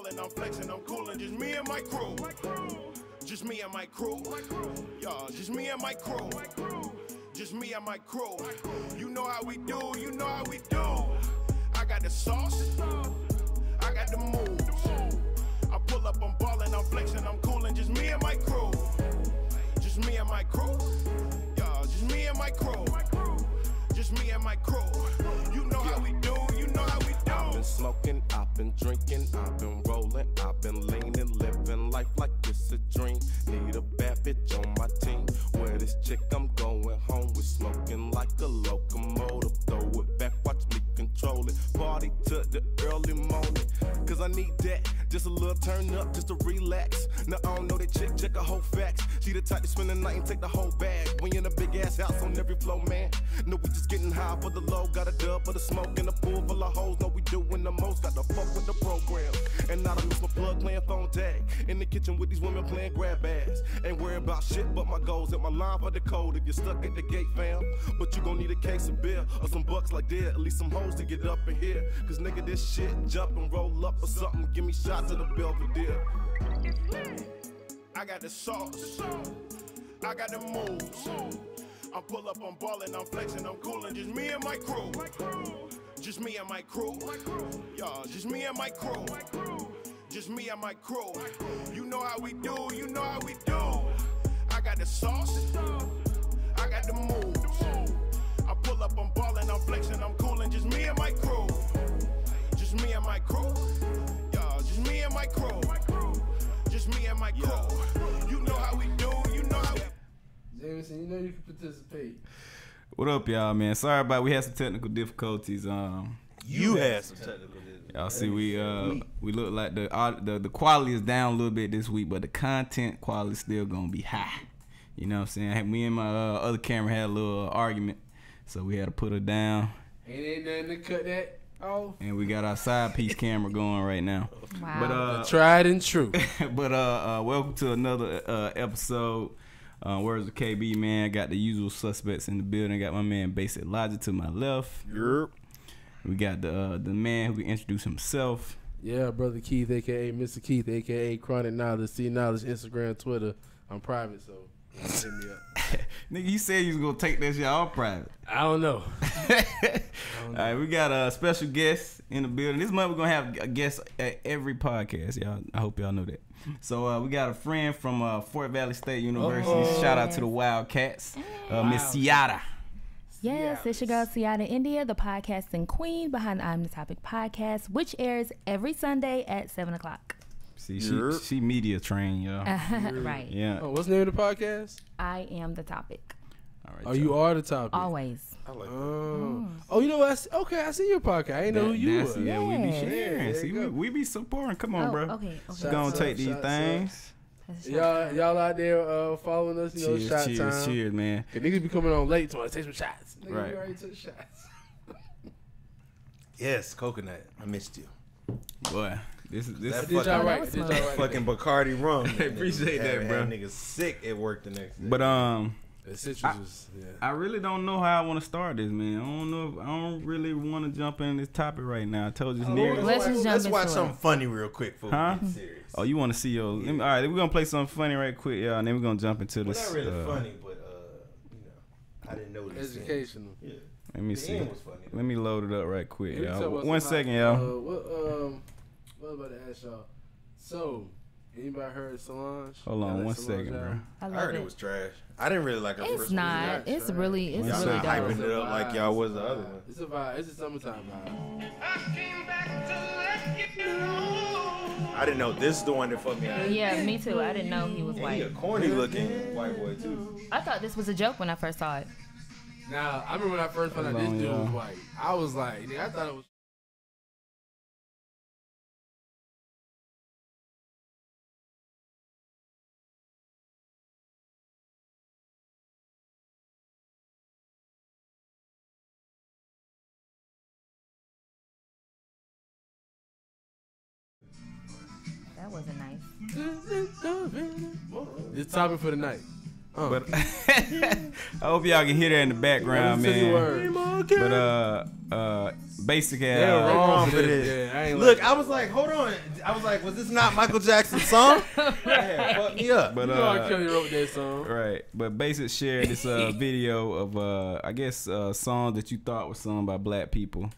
ballin', I'm flexin', I'm coolin', just me and my crew. Just me and my crew. Y'all, just me and my crew. Just me and my crew. You know how we do, you know how we do. I got the sauce, I got the moves. I pull up, I'm ballin', I'm flexin', I'm coolin', just me and my crew. Just me and my crew. Y'all, just me and my crew. Just me and my crew. You know how we do, you know how we do. I've been smoking, I've been drinking, I've been rolling, I've been leaning, living life like it's a dream. Need a bad bitch on my team. Where this chick I'm going home with, smoking like a locomotive. Throw it back, watch me control it. Party to the early morning, cause I need that. Just a little turn up, just to relax. Now I don't know that chick, check her whole facts. She the type to spend the night and take the whole bag. We in a big ass house on every floor, man. No, we just getting high for the low. Got a dub for the smoke and a pool full of hoes. No, we doing the most. Got to fuck with the program. And now I miss my plug playing phone tag. In the kitchen with these women playing grab ass. Ain't worried about shit but my goals. At my line for the code if you're stuck at the gate, fam. But you gon' need a case of beer or some bucks like that. At least some hoes to get up in here. Cause nigga, this shit jump and roll up or something. Give me shots of the Belvedere. I got the sauce, I got the moves. I pull up, I'm ballin', I'm flexin', I'm coolin', just me and my crew. Just me and my crew. Y'all, just me and my crew. Just me and my crew. You know how we do, you know how we do. I got the sauce, I got the moves. I pull up, I'm ballin', I'm flexin', I'm coolin', just me and my crew. Just me and my crew. Y'all, just me and my crew. Just me and my crew. You know how we do, you know how we Jameson, you know you can participate. What up, y'all, man? Sorry about we had some technical difficulties. You had some technical difficulties. Y'all see, we look like the quality is down a little bit this week, but the content quality is still gonna be high. You know what I'm saying? Me and my other camera had a little argument, so we had to put her down. Ain't nothing to cut that off. And we got our side piece camera going right now. Wow. But tried and true. But welcome to another episode. Words of KB, man. Got the usual suspects in the building. Got my man Basic Logic to my left. Yep. We got the man who can introduce himself. Yeah, Brother Keith, a.k.a. Mr. Keith, a.k.a. Chronic Knowledge, C Knowledge, Instagram, Twitter. I'm private, so hit me up. Nigga, you said you was going to take that shit all private. I don't know. All right, we got a special guest in the building. This month we're going to have a guest at every podcast, y'all. I hope y'all know that. So we got a friend from Fort Valley State University. Shout out to the Wildcats. Miss Ciara. Yes, it's your girl Ciara India, the podcasting queen behind the I'm the Topic podcast, which airs every Sunday at 7 o'clock. See, she media trained, y'all. Right. Yeah. Oh, what's the name of the podcast? I am the topic. All right, Oh, you are the topic. Always. I like that. Oh, you know what? I see your podcast. I didn't know who you were. Yeah, we be Yeah. sharing. See, we be supporting. Come on, bro. Okay. We gonna take these things. Y'all out there following us, you know, shot time. Cheers, man. Cause niggas be coming on late to take some shots. Niggas Right. already took shots. Yes, coconut. I missed you. Boy, this Did fucking- y'all that right? was Did smooth. y'all right? Fucking Bacardi rum. Appreciate that, bro. Niggas sick at work the next day. But The citrus was, yeah. I really don't know how I want to start this, man. I don't really want to jump in this topic right now. I told you it's near. Let's just jump Let's watch into something it. funny real quick before Huh? we get serious. Oh, you want to see your? All right, we're gonna play something funny right quick, y'all, and then we're gonna jump into Well, this. not really funny, but you know, I didn't know this. Educational. Yeah. Let me The see. end was funny. Let me load it up right quick, Let me tell y'all. what's 1 up. second, y'all. What about to ask y'all? So, anybody heard Solange? Hold Y'all on like 1 Solange second, bro. album? I I love heard it. it was trash. I didn't really like her It's first not. one. It's really Y'all Y'all really not dope. hyping it up like y'all was the other one. It's a vibe. It's a summertime vibe. I didn't know this is the one that fucked me up. Yeah, me too. I didn't know he was He a white. corny looking white boy too. I thought this was a joke when I first saw it. Now, I remember when I first found out Hold this on, dude was y'all. white. I was like, nigga, I thought it was. That wasn't nice. It's topic for the night. But I hope y'all can hear that in the background, man. But basic ass. They're wrong for this. this. Yeah, I ain't Look, like I was like, hold on. I was like, was this not Michael Jackson's song? Yeah, fuck me up. But you know R. Kelly wrote that song. right. But Basic shared this video of I guess songs that you thought were sung by black people.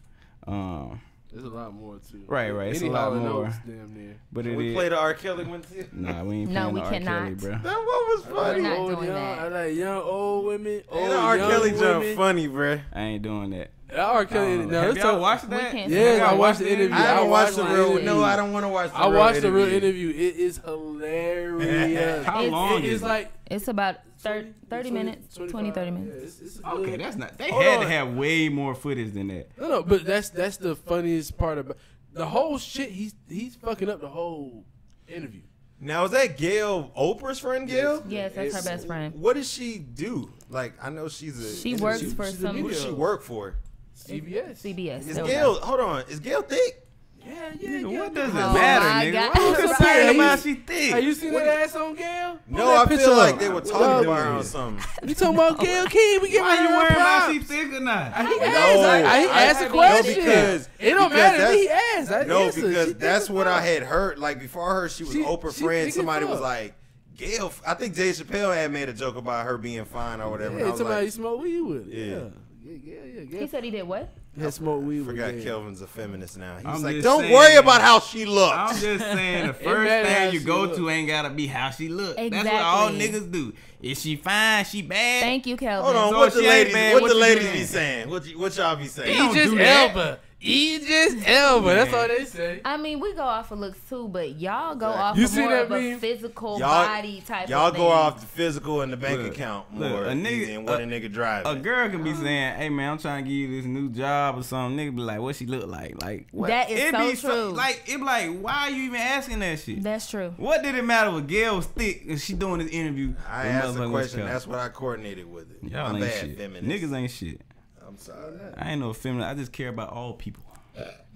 There's a lot more too. Right. It's a lot more. Damn near. But Can it we is. play the R. Kelly one too? Nah, we ain't No, playing we the R. Kelly, cannot. bro. That one was We're funny. not Old, doing young, that. I like young, old women. Hey, Old, that R. young Kelly jump women. funny, bruh. I ain't doing that. That R. Kelly. Now, Have let's y'all talk- watched We that? can't. Yeah, I Y'all watched the that? interview. I haven't watched the real. interview. No, I don't want to watch the I real watched the real interview. interview. It is hilarious. How It's- long It is is it? like It's about 30 minutes, 20, 30 minutes. Yeah, it's Okay, good. that's not. They Hold had on. to have way more footage than that. No, but that's the funniest part about the whole shit. He's fucking up the whole interview. Now, is that Gail, Oprah's friend, Gail? Yes, that's her best friend. What does she do? Like, I know she's a. She works for she's a some Who does she work for? CBS. CBS. Is There we Gail? go. Hold on. Is Gail thick? Yeah. What does it Oh matter, my nigga? God. Why you complaining Hey, about you- she thick? Have you seen that ass on Gail? No, I feel like they were What talking up? about her on something. You talking about Gail King? We give Why her you her worrying about props. she thick or not? He No, asked a no, question. because- it don't because matter. that's- He asked. I No, answered. because She that's thick what as I fuck. had heard. Like, before I heard she was Oprah's she friend, thick as somebody was fuck. like, Gail, I think Dave Chappelle had made a joke about her being fine or whatever. and I Yeah, was somebody like, smoke weed with. Yeah. He said he did what? Yeah, smoke weed I with. forgot Gail. Kelvin's a feminist now. He I'm was like, just don't saying- worry about how she I'm looks. just saying the first matter how thing you she go look. to ain't gotta be how she look. That's what all Exactly. niggas do. Is she fine? She bad? Thank you, Kelvin. Hold on, So what the she ain't ladies, bad, what what the you ladies doing? be saying? What y'all be saying? don't Idris do that. Elba. Idris Elba. That's all they say. I mean, we go off of looks too, but y'all go off You of see more that of a meme? physical Y'all- body type Y'all of thing. go off the physical and the bank Look, account look, more a nigga- than what a nigga driving. A girl can be saying, "Hey man, I'm trying to give you this new job or something." Nigga be like, "What she look like?" Like what? That is It so be true. Like it be like, why are you even asking that shit? That's true. What did it matter with Gail was thick and she doing this interview? I with asked the motherfucking question. West That's Coast? what I coordinated with it. Y'all My ain't bad, shit. feminist. Niggas ain't shit. I'm sorry. I ain't no feminist. I just care about all people.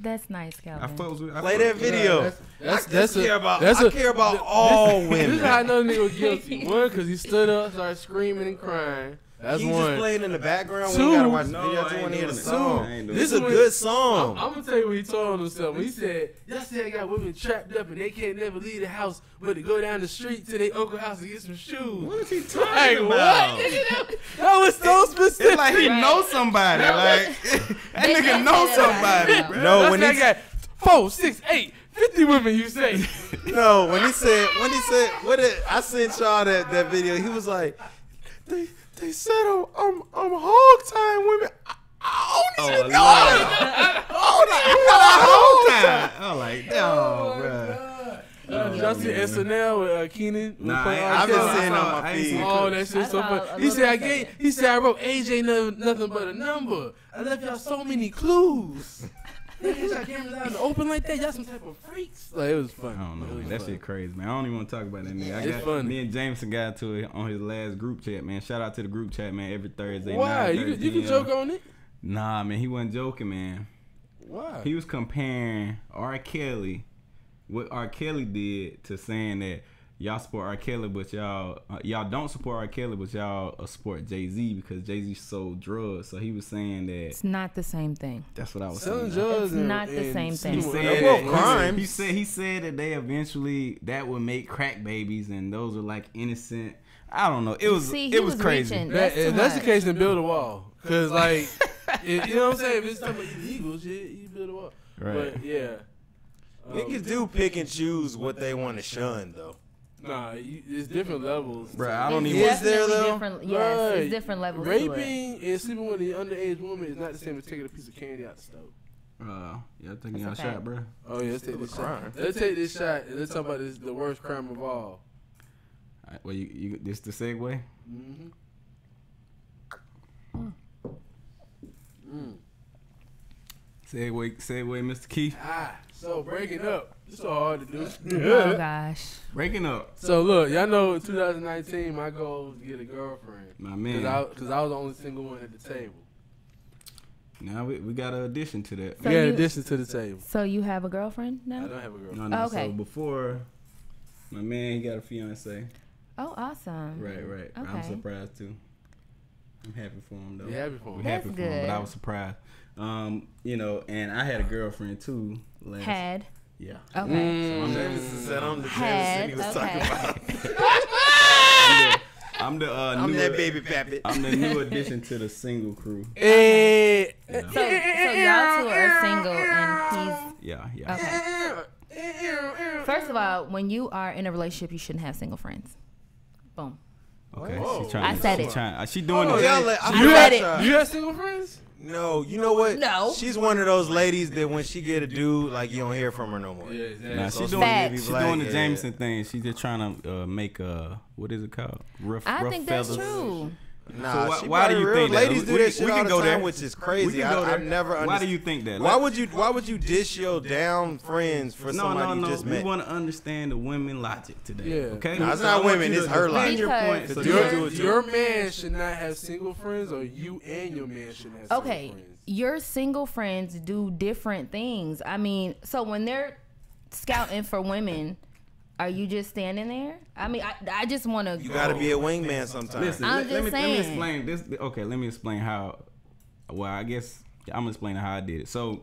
That's nice, I Kelvin. fucks with. I Play fucks that with- video. That's I care about. that's I a- care about all This women. is how I know the nigga was guilty. One, because he stood up, started screaming and crying. That's He's one. just playing in the background. Two. We gotta watch the No, video. I I just ain't want to hear the doing it. song. I ain't doing This is it. a good song. I'm gonna tell you what he told himself. He said, "Y'all say I got women trapped up and they can't never leave the house, but to go down the street to their uncle house to get some shoes." What is he Like, talking what? about? That was so specific. It's like he Right. knows somebody. Like that They nigga did know say that about somebody, him, bro. No, That's when that he guy. 4, 6, 8, 50 women. You say? no, when he said what did I sent y'all that video? He was like, they said I'm hog tying women. I don't even know. I'm like, oh, bro. Did y'all see SNL with Keenan? Nah, I've been seeing on my I ain't seen feed. Oh, that shit so I saw funny. a He said little bit I wrote AJ nothing but a number. I left y'all so many clues. Niggas got cameras out in the open like that. Y'all some type of freaks. Like, it was fun. I don't know, It was man. That fun. shit crazy, man. I don't even want to talk about that nigga. It's funny. Me and Jameson got to it on his last group chat, man. Shout out to the group chat, man. Every Thursday. Why? 9:30 You can PM. joke on it. Nah, man. He wasn't joking, man. Why? He was comparing R. Kelly, what R. Kelly did, to saying that y'all support R. Kelly, but y'all don't support R. Kelly, but y'all support Jay-Z because Jay-Z sold drugs. So he was saying that It's not the same thing. that's what I was Selling saying. drugs It's and- not the and same thing. He stealing- said, Well, that- crimes. he said that they eventually that would make crack babies, and those are like innocent. I don't know. It was See, it he was was crazy. reaching. That, That's too if that's the much. case, then build a wall. Cause like, you know what I'm saying? If it's talking about illegal shit, you build a wall. Right. But yeah. Niggas do pick and choose what they want to shun, though. Nah, it's different levels. Bruh, I don't It's even. Is there, definitely though? different. Yes, Right. it's different levels to it. Raping and sleeping with an underage woman is not the same as taking a piece of candy out the stove. Y'all taking y'all That's a shot, fact. bro. Oh yeah, let's take this crime. shot. Let's take this shot and let's talk about this, the worst crime of all. All right, well, you this the segue. Mm-hmm. Segue, Mr. Keith. So breaking up, it's so hard to do. Oh gosh. Breaking up, So look, y'all know in 2019 my goal was to get a girlfriend. my man. Cause I was the only single one at the table. Now we got an addition to that. So we got you- addition to the table. So you have a girlfriend I now? don't have a girlfriend. No, Okay. So before, my man, he got a fiance. Oh, awesome. Right. I'm Okay. surprised too. I'm happy for him though. You happy for him? We're That's happy for him, good. but I was surprised. You know, and I had a girlfriend too. Had. Yeah. Okay. Jameson said I'm the Had. Jameson he was talking Okay. about. I'm the I'm new, that baby pappy. I'm the new addition to the single crew. Hey. So y'all two are single and Yeah. he's okay. First of all, when you are in a relationship, you shouldn't have single friends. Boom. Okay. Whoa. She's trying. I said she's it. Trying, she doing Oh, it. y'all let- You said it. You have single friends? No, you know what? No. She's one of those ladies that when she get a dude, like you don't hear from her no more. Yeah, exactly. Nah, So she's she doing, Facts. she's be like, doing the yeah. Jameson thing. She's just trying to make what is it called? Rough I think that's feathers. true. Nah, So why- she why do probably you real. think that? Ladies do We- that we shit can all the go time, there. which is We crazy. can go I there. never Why do understood. you think that? Why would you dish your down friends for somebody you just We met? want to understand the women logic today. Yeah. Okay. No, it's So not I want women, you it's to her defend logic. your point. Because So Do you- it, do it. Your man should not have single friends, or you and your man should have single Okay, friends. your single friends do different things. I mean, so when they're scouting for women, are you just standing there? I mean, I just want to. You gotta be a wingman sometimes. Listen, I'm let me saying. explain this. Okay, let me explain how. Well, I guess I'm gonna explain how I did it. So,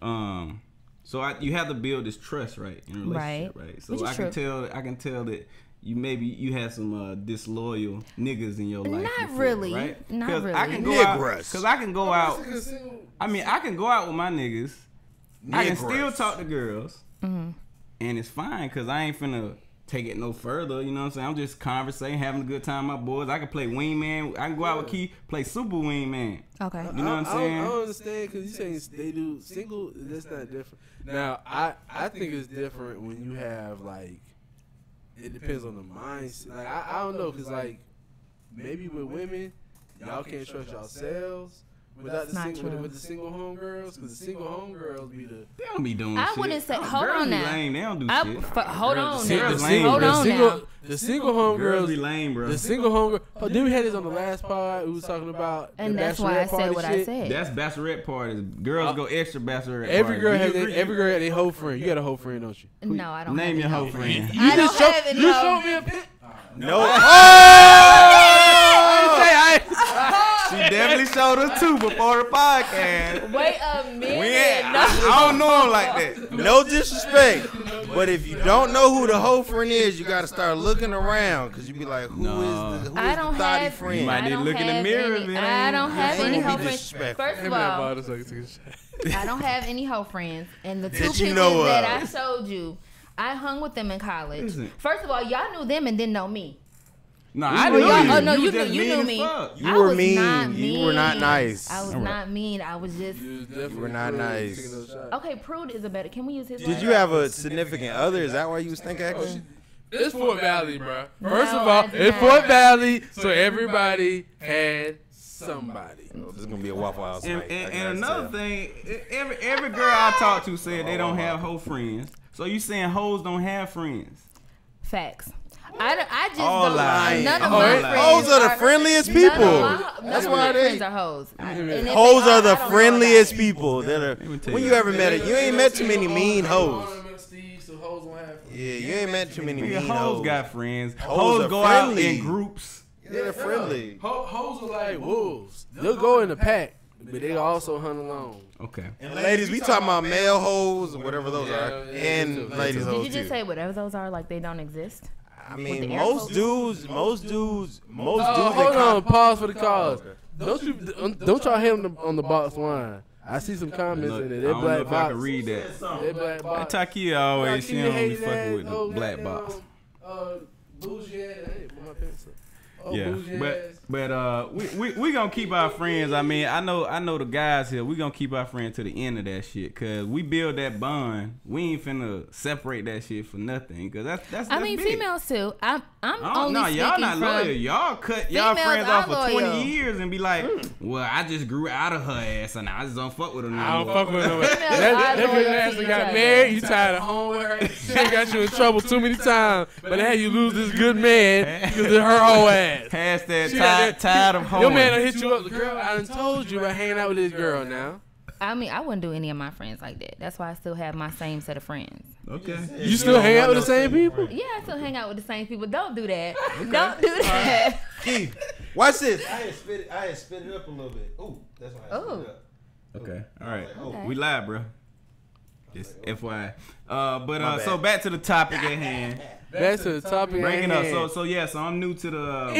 you have to build this trust, right, in a relationship, right? So Which is I can tell that you had some disloyal niggas in your life. Not before, really. right? Not 'Cause I really. can go out Niggas. because I can go out. I mean, I can go out with my niggas. I can still Niggas. talk to girls, and it's fine because I ain't finna take it no further. You know what I'm saying? I'm just conversating, having a good time with my boys. I can play wingman. I can go out with Key, play super wingman. Okay. You know what I'm saying? I don't understand because you saying they do single. That's not different. Now, I think it's different when you have like. It depends on the mindset. Like I don't know because like maybe with women, y'all can't trust yourselves without the Not single true. with the single homegirls because the single homegirls be the. They don't be doing I shit. wouldn't say- Girls hold on be now. lame. They don't do I, shit. hold on the now. single- lame, Hold bro. on single, now. The single Girls homegirls be lame, bro. The single homegirl. Oh, then we had this on the last pod. We was talking about And the that's why I bachelorette said party what I shit. said. That's bachelorette parties. Girls go extra bachelorette Every parties. girl Do has you agree? every girl had a whole friend. You got a whole friend, don't you? No, I don't. Name have your any whole friend. I don't have any. You hoe- showed me a pic. No. She definitely showed us two before the podcast. Wait a minute. We ain't, No. I don't know him like that. No disrespect, but if you don't know who the whole friend is, you gotta start looking around because you be like, who is the I don't thotty have. friend? You might I need to don't look in the have mirror any- if it I ain't- don't have Ain't any gonna hoe be friends. disrespectful. First Him of and I all, bought us like a shot. I don't have any hoe friends, and the two That you pictures know that of. I showed you, I hung with them in college. Listen. First of all, y'all knew them and didn't know me. No, I Well, knew y'all- you. oh, no, you was knew- just you mean knew as me. fuck. You I were was mean. not You were not mean. nice. I was Alright. not mean. I was just. You were not nice. Okay, prude is a better. Can we use his? Did word? you have a significant other? Is that why you was thinking acting? It's Fort Valley, bro. First No, of all, I did it's not. Fort Valley, so everybody had somebody. This is gonna be a Waffle House And, night. and another thing, every girl I talk to said they don't have hoe friends. So you saying hoes don't have friends? Facts. I just All don't. lying. None of All my lying. friends Hoes are the friendliest none of people. none That's of why my they- friends are hoes. And if they Hoes are the I don't know friendliest about it. people that are. me tell When you. you ever met it, you ain't met too many mean hoes. So hoes don't have. Yeah, you ain't met too many Nigga, mean hoes hoes. got friends. Hoes Hoes are go out friendly. in groups. They're friendly. Hoes are like wolves. They'll go in the pack, but they also hunt alone. Okay. And ladies, we talking about male hoes or whatever those Yeah, are, yeah, and yeah, ladies Did hoes you just too. say whatever those are, like they don't exist? I with mean, the air most quotes? dudes Oh, that hold on, come- pause for the cause. Don't y'all hate on the box wine. I see some comments Look, in it. I They don't know black if I can box. read that. They black box. Takia always, she Takia don't be hating fucking ass, with the oh, black goddamn, box. Bougie ass. Hey, put my pants up. Oh, Yeah, bougie ass. but we gonna keep our friends. I mean, I know the guys here. We gonna keep our friends to the end of that shit, cause we build that bond. We ain't finna separate that shit for nothing, cause that's. I mean, big. females too. I'm Oh, only no, y'all speaking not from. loyal. Y'all cut y'all Females friends are off for 20 loyal. years and be like, well, I just grew out of her ass and I just don't fuck with her no I don't more. fuck with no Females That are good loyal ass to that each got other. married. You tired of home with her. She done got you in trouble too many times. But now you lose this good man because of her whole ass. Past that, She got that- tired of home. Your man done hit you up. Girl, I done told you about hanging out with this girl now. I mean, I wouldn't do any of my friends like that. That's why I still have my same set of friends. Okay. You still hang out with the same people? Yeah, I still hang out with the same people. Don't do that. Don't do that. Keith, watch this. I had spit it up a little bit. Ooh, that's why I spit it up. Okay. All right. Okay. We live, bro. Just FYI. My bad. So back to the topic at hand. Back to the topic. Breaking up. So I'm new to the.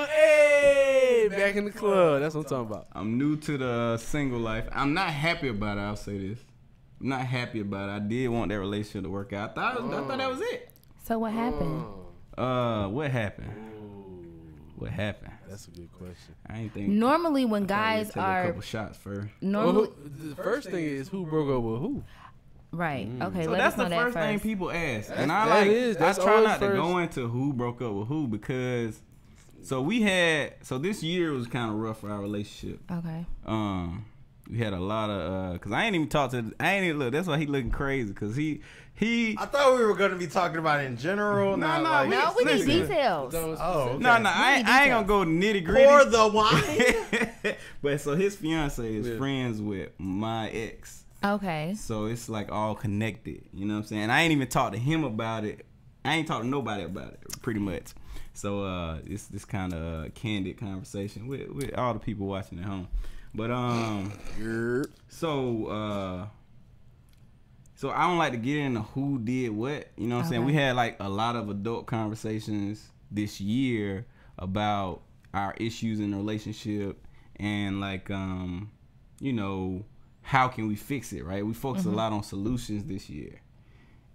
Hey, back in the club. That's what I'm talking about. I'm new to the single life. I'm not happy about it. I'll say this. I'm not happy about it. I did want that relationship to work out. I thought that was it. So what happened? What happened? What happened? That's a good question. I ain't think. Normally, when I guys take a are couple shots first. normally The first thing is who broke up with who. right. Okay, So let that's us know the that first thing first. people ask, and That I is try always not to first. go into who broke up with who because. So this year was kind of rough for our relationship. Okay. We had a lot of cause I ain't even talked to. I ain't even look. That's why he looking crazy. Cause he. I thought we were going to be talking about it in general. No, like, No, we need Listen. details. Oh, okay. No, I ain't gonna go nitty gritty. Pour the wine. But so his fiance is Yeah. friends with my ex. Okay. So it's like all connected. You know what I'm saying? I ain't even talked to him about it. I ain't talked to nobody about it, pretty much. So it's this kind of candid conversation with all the people watching at home. But so I don't like to get into who did what. You know what I'm saying? We had like a lot of adult conversations this year about our issues in the relationship and like you know, how can we fix it, right? We focused a lot on solutions this year.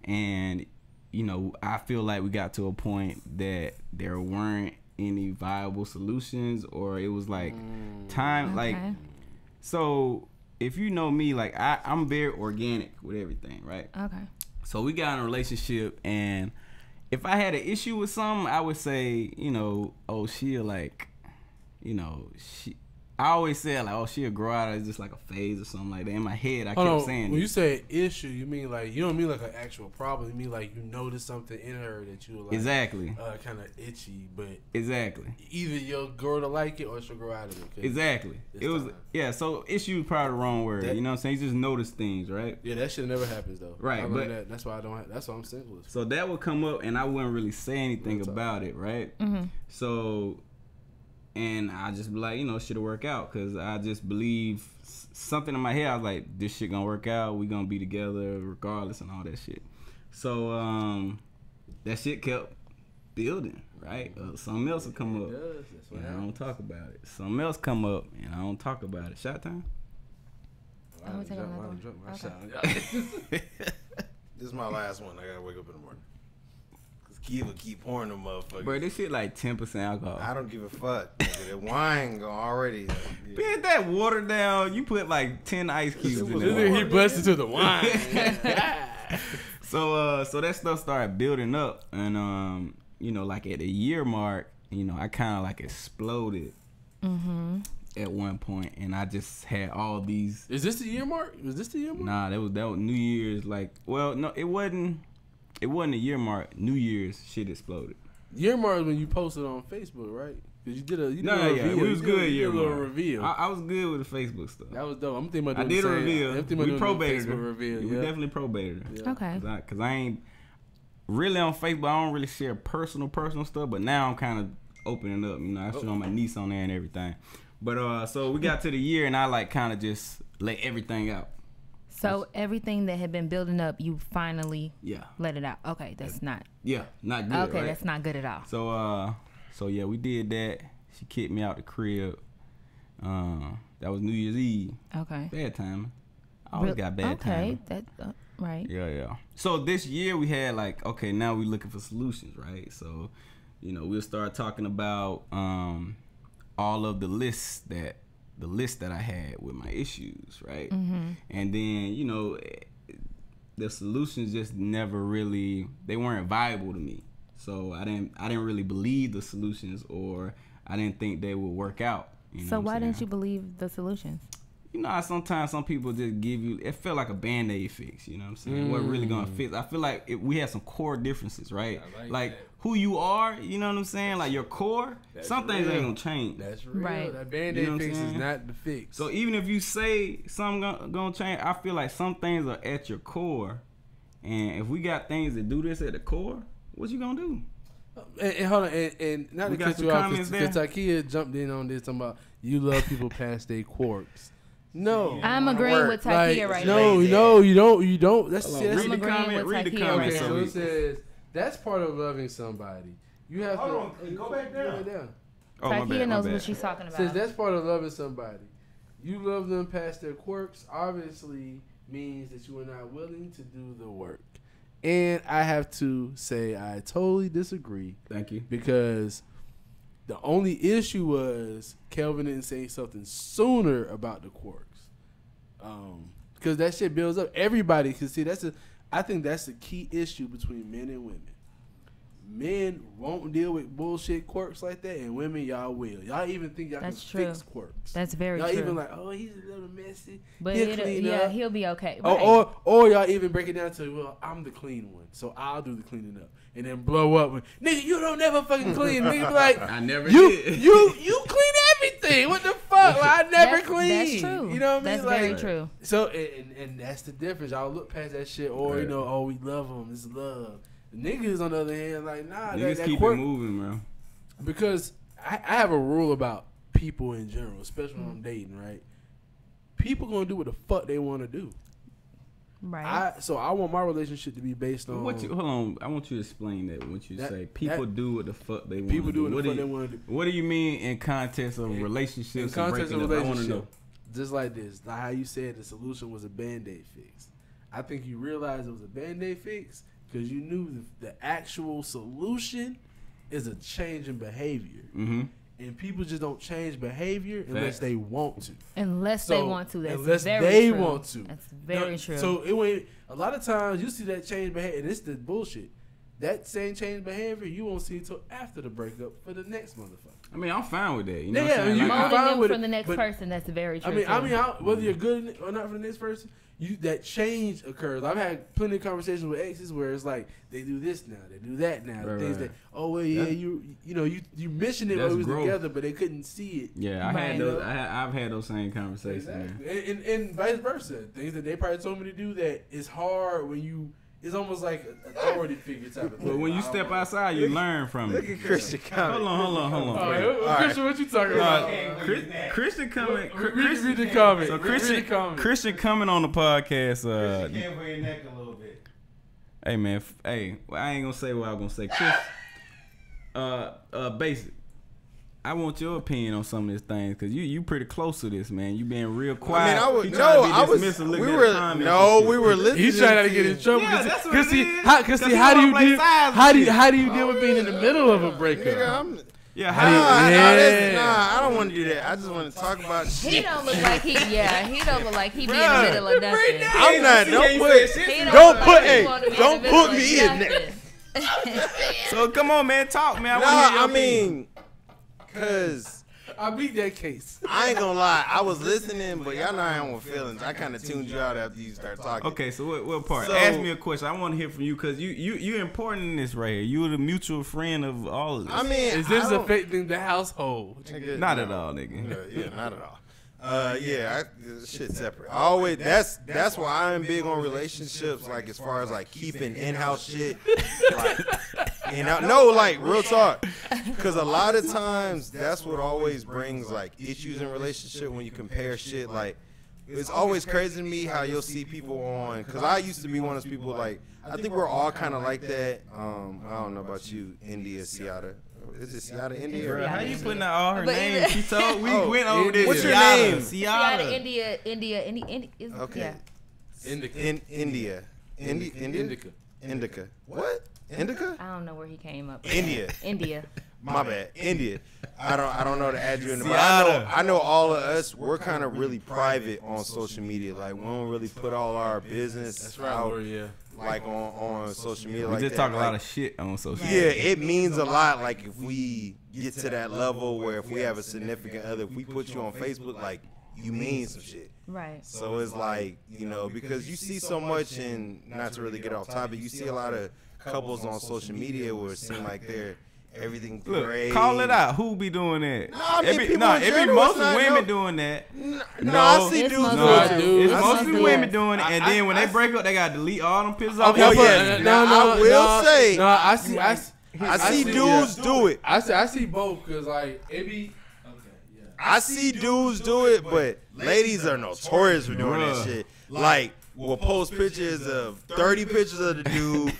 And you know, I feel like we got to a point that there weren't any viable solutions, or it was like time like so if you know me, like I'm very organic with everything, right? Okay. So we got in a relationship, and if I had an issue with something, I would say, you know, oh, she'll like, you know, I always say like, oh, she'll grow out of it, just like a phase or something like that. In my head, I kept saying when it. you say issue, you mean like you don't mean like an actual problem. You mean like you noticed something in her that you were like Exactly. kind of itchy, but Exactly. either you'll grow to like it or she'll grow out of it. 'Cause Exactly. it's It was time. so issue is probably the wrong word. You know what I'm saying? You just notice things, right? Yeah, that shit never happens though. Right, I learned but- that. That's why I don't. That's why I'm single. So that would come up, and I wouldn't really say anything Real talk. about it, right? So, and I just be like, you know, shit'll work out, because I just believe something in my head. I was like, this shit gonna work out. We gonna be together regardless and all that shit. So that shit kept building, right? Something else will come up, and I don't talk about it. Something else come up, and I don't talk about it. Shot time. I would take another one. This is my last one. I gotta wake up in the morning. Cause Keith will keep pouring them motherfuckers. Bro, this shit like 10% alcohol. I don't give a fuck. Nigga. The wine go already. Get that water down. You put like 10 ice cubes in This there. nigga, he busted to the wine. So that stuff started building up, and you know, like at the year mark, you know, I kind of like exploded at one point, and I just had all these. Is this the year mark? Was this the year mark? Nah, that was New Year's. Like, well, no, it wasn't a year mark. New Year's shit exploded. Year mark is when you posted on Facebook, right? Cause you did a No, reveal. yeah, we was You good did year a little mark. reveal. I was good with the Facebook stuff. That was dope. I'm thinking about I doing did the a same. reveal. I'm thinking about We doing the probated Facebook her. reveal. We Yeah. definitely probated her. Yeah. Okay. Cause I ain't really on Facebook. I don't really share personal stuff. But now I'm kind of opening up. You know, I show my niece on there and everything. But so we got to the year, and I like kind of just let everything out. So everything that had been building up, you finally Yeah, let it out. Okay, that's not. yeah, not good. Okay, right? that's not good at all. So yeah, we did that. She kicked me out the crib. That was New Year's Eve. Okay. Bad timing. I always got bad timing. Okay, that right. Yeah. So this year we had like, okay, now we looking for solutions, right? So, you know, we'll start talking about all of the lists that I had with my issues, right? And then, you know, the solutions just never really, they weren't viable to me. So I didn't really believe the solutions, or I didn't think they would work out. You know So what why I'm didn't you saying? believe the solutions? you know how sometimes some people just give you, it felt like a Band-Aid fix, you know what I'm saying? It wasn't really gonna fix. I feel like we had some core differences, right? Like who you are, you know what I'm saying? Like your core, some things ain't gonna change. That's real. Right. That Band-Aid fix is not the fix. So even if you say something gonna change, I feel like some things are at your core. And if we got things that do this at the core, what you gonna do? And hold on, and not to cut you off, because Takia jumped in on this talking about you love people past their quirks. No, I'm agreeing with Takia right now. No, you don't. That's read the comment. Read the comment. Okay, so it says that's part of loving somebody. You have to go back down. Oh, my Takia bad, knows my what bad. she's talking about. Says that's part of loving somebody. You love them past their quirks. Obviously, means that you are not willing to do the work. And I have to say I totally disagree. Thank you. Because the only issue was Kelvin didn't say something sooner about the quirks. Because that shit builds up. Everybody can see I think that's the key issue between men and women. Men won't deal with bullshit quirks like that, and women, y'all will. Y'all even think y'all That's can true. fix quirks. That's very y'all true. even like, oh, he's a little messy. But he'll clean up. he'll be okay. Right. Or y'all even break it down to, well, I'm the clean one, so I'll do the cleaning up, and then blow up with, nigga, you don't never fucking clean. Nigga be like, I never you did. you clean everything. What the fuck? Like, I never clean. That's true. You know what I mean? That's Like, very true. So and that's the difference. Y'all look past that shit, or you know, oh, we love them. It's love. The niggas on the other hand, like, nah, Niggas that keep quirk, it moving, bro. because I have a rule about people in general, especially when I'm dating, right? People gonna do what the fuck they want to do. Right. So I want my relationship to be based on Hold on, I want you to explain that. What you say? People do what the fuck they want. People do what the fuck they want to do. What do you mean in context of relationships? In context of and breaking up? I relationship, want to know. just like this, like how you said the solution was a Band-Aid fix. I think you realized it was a Band-Aid fix because you knew the actual solution is a change in behavior. Mm-hmm. And people just don't change behavior unless they want to. Unless they want to. That's unless very they true. want to. That's very true. So it went, a lot of times you see that change behavior, and it's the bullshit. That same change behavior you won't see until after the breakup for the next motherfucker. I mean, I'm fine with that. You know Yeah, what I'm saying? you Like, fine molding them with for it, the next but- person. That's very true. Whether you're good or not for the next person, that change occurs. I've had plenty of conversations with exes where it's like they do this now, they do that now, Right, things right. that you mentioned it when That's we was growth. together, but they couldn't see it. yeah, I Right. had those. I've had those same conversations. Man. Exactly. And vice versa. Things that they probably told me to do that is hard when you. It's almost like an authority figure type of thing. But when you step outside, you learn from Look it. at Christian comment. Hold on. All right, Christian, what you talking about? Christian coming. Read the comment. So Read the comment. Christian coming on the podcast. Can't wear your neck a little bit. Hey man, well, I ain't gonna say what I was gonna say. Chris, basic. I want your opinion on some of these things because you pretty close to this, man. You being real quiet. I mean, He trying to be dismissive, looking at the comments and shit. we were listening. He's trying not to get in trouble. Yeah, that's what it is. Because Cause he how do wanna you play deal? sides How and do you shit. how do you deal with being in the middle of a breakup? Nigga, Yeah, I don't want to do that. I just want to talk about He shit. don't look like he don't look like he be in the middle of nothing. I'm not. He Don't don't put. look like he Hey, wanna be in don't the middle put of me in nothing. there. So come on, man, talk, man. No, I mean, cause I beat that case. I ain't gonna lie. I was listening, but y'all know I ain't with feelings. I kind of tuned you out after you start talking. Okay, so what part? So- Ask me a question. I want to hear from you because you important in this right here. You're the mutual friend of all of this. I mean, Is this I don't- affecting the household? Nigga, Not no. at all, nigga. Yeah, not at all. Shit separate. I always that's why I'm big on relationships. Like as far as like keeping in-house shit. Like, like real talk. Because a lot of times that's what always brings like issues in relationship when you compare shit. Like it's always crazy to me how you'll see people on. Because I used to be one of those people like I think we're all kind of like that. I don't know about you, India, Seattle. Is it Seattle, India? Bro, how you putting out all her But names? She told we Oh, went over this. what's your Seattle, name? Seattle, Seattle. India. Okay. Yeah. Indica. Indica. What? Indica? I don't know where he came up. India. India. My bad. India. I don't know the address, but I know all of us. We're kind of really private on social media. Like we don't really put all our business out Yeah. like on social media. We like just that. talk a lot Like, of shit on social yeah, media. it means a lot. Like if we get to that level where if we have a significant other, if we put you on Facebook, like you mean some shit. Right. So it's like, you know, because you see so much, and not to really get off topic, you see a lot of couples on social media where it seems like they're everything's great. Call it out. Who be doing that? No, I mean, people in every general, most it's not women no- doing that. No, I see It's dudes mostly do it dudes. too. It's I mostly see women that. doing it, and then when they break up, they gotta delete all them pictures off. Oh, their yeah. phone. Now, I will say, No, I see dudes do it. I see both because like it be. I see dudes do it, but ladies are notorious for doing that Bruh. shit. Like, will post pictures of 30 pictures of the dude,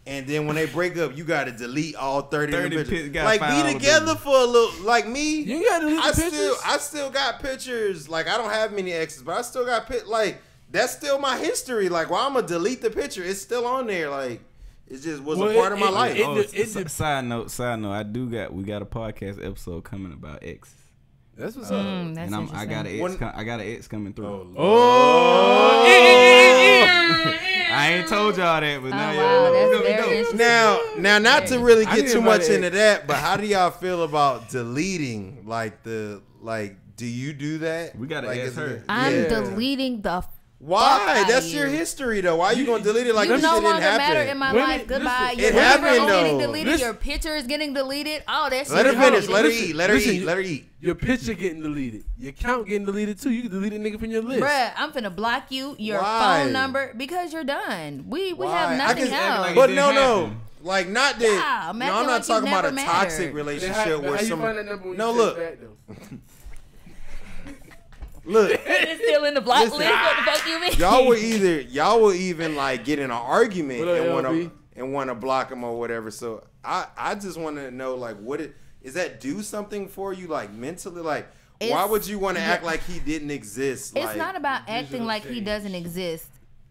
and then when they break up, you got to delete all 30 of the 30 pictures. pic- gotta Like, find all be the together pictures. for a little. Like me, You gotta delete the pictures. I still got pictures. Like, I don't have many exes, but I still got like that's still my history. Like, well, I'm gonna delete the picture. It's still on there. Like, it just was Well, a part of my life. Side note. We got a podcast episode coming about exes. That's what's up. That's And I got interesting. I got an ex coming through. Oh, I ain't told y'all that, but now Oh, y'all wow, know. that's It's gonna be very dope. interesting. Now, not to really I get need too much somebody- into that, but how do y'all feel about deleting? Do you do that? We gotta like, ask is her. it- I'm yeah. deleting the. Why? outta That's your you. history, though. Why you gonna delete it like You this no shit didn't longer matter in happen? my Women- life. Goodbye. listen, Your it happened, picture is getting though. deleted. Listen- Your picture is getting deleted. Oh, that shit. Let her is finish. deleted. Let her Listen, eat. Let her listen, eat. Let her eat. Your picture getting deleted. Your account getting deleted too. You can delete a nigga from your list. Bruh, I'm finna block you, your Why? phone number, because you're done. We Why? have I nothing can- else. like- But It no, didn't no. happen. Like, not that. Yeah, I'm no, acting I'm not like talking you about a never toxic mattered. relationship How where you some. find that number when No, you look. text back, though? Look. It's still in the block Listen, list. What the fuck you mean? y'all will even like get in an argument What up, and LB? want to block him or whatever. So I just want to know, like, is that do something for you, like mentally? Like, why It's- would you want to act like he didn't exist? It's Like, not about acting should've like he changed. doesn't exist.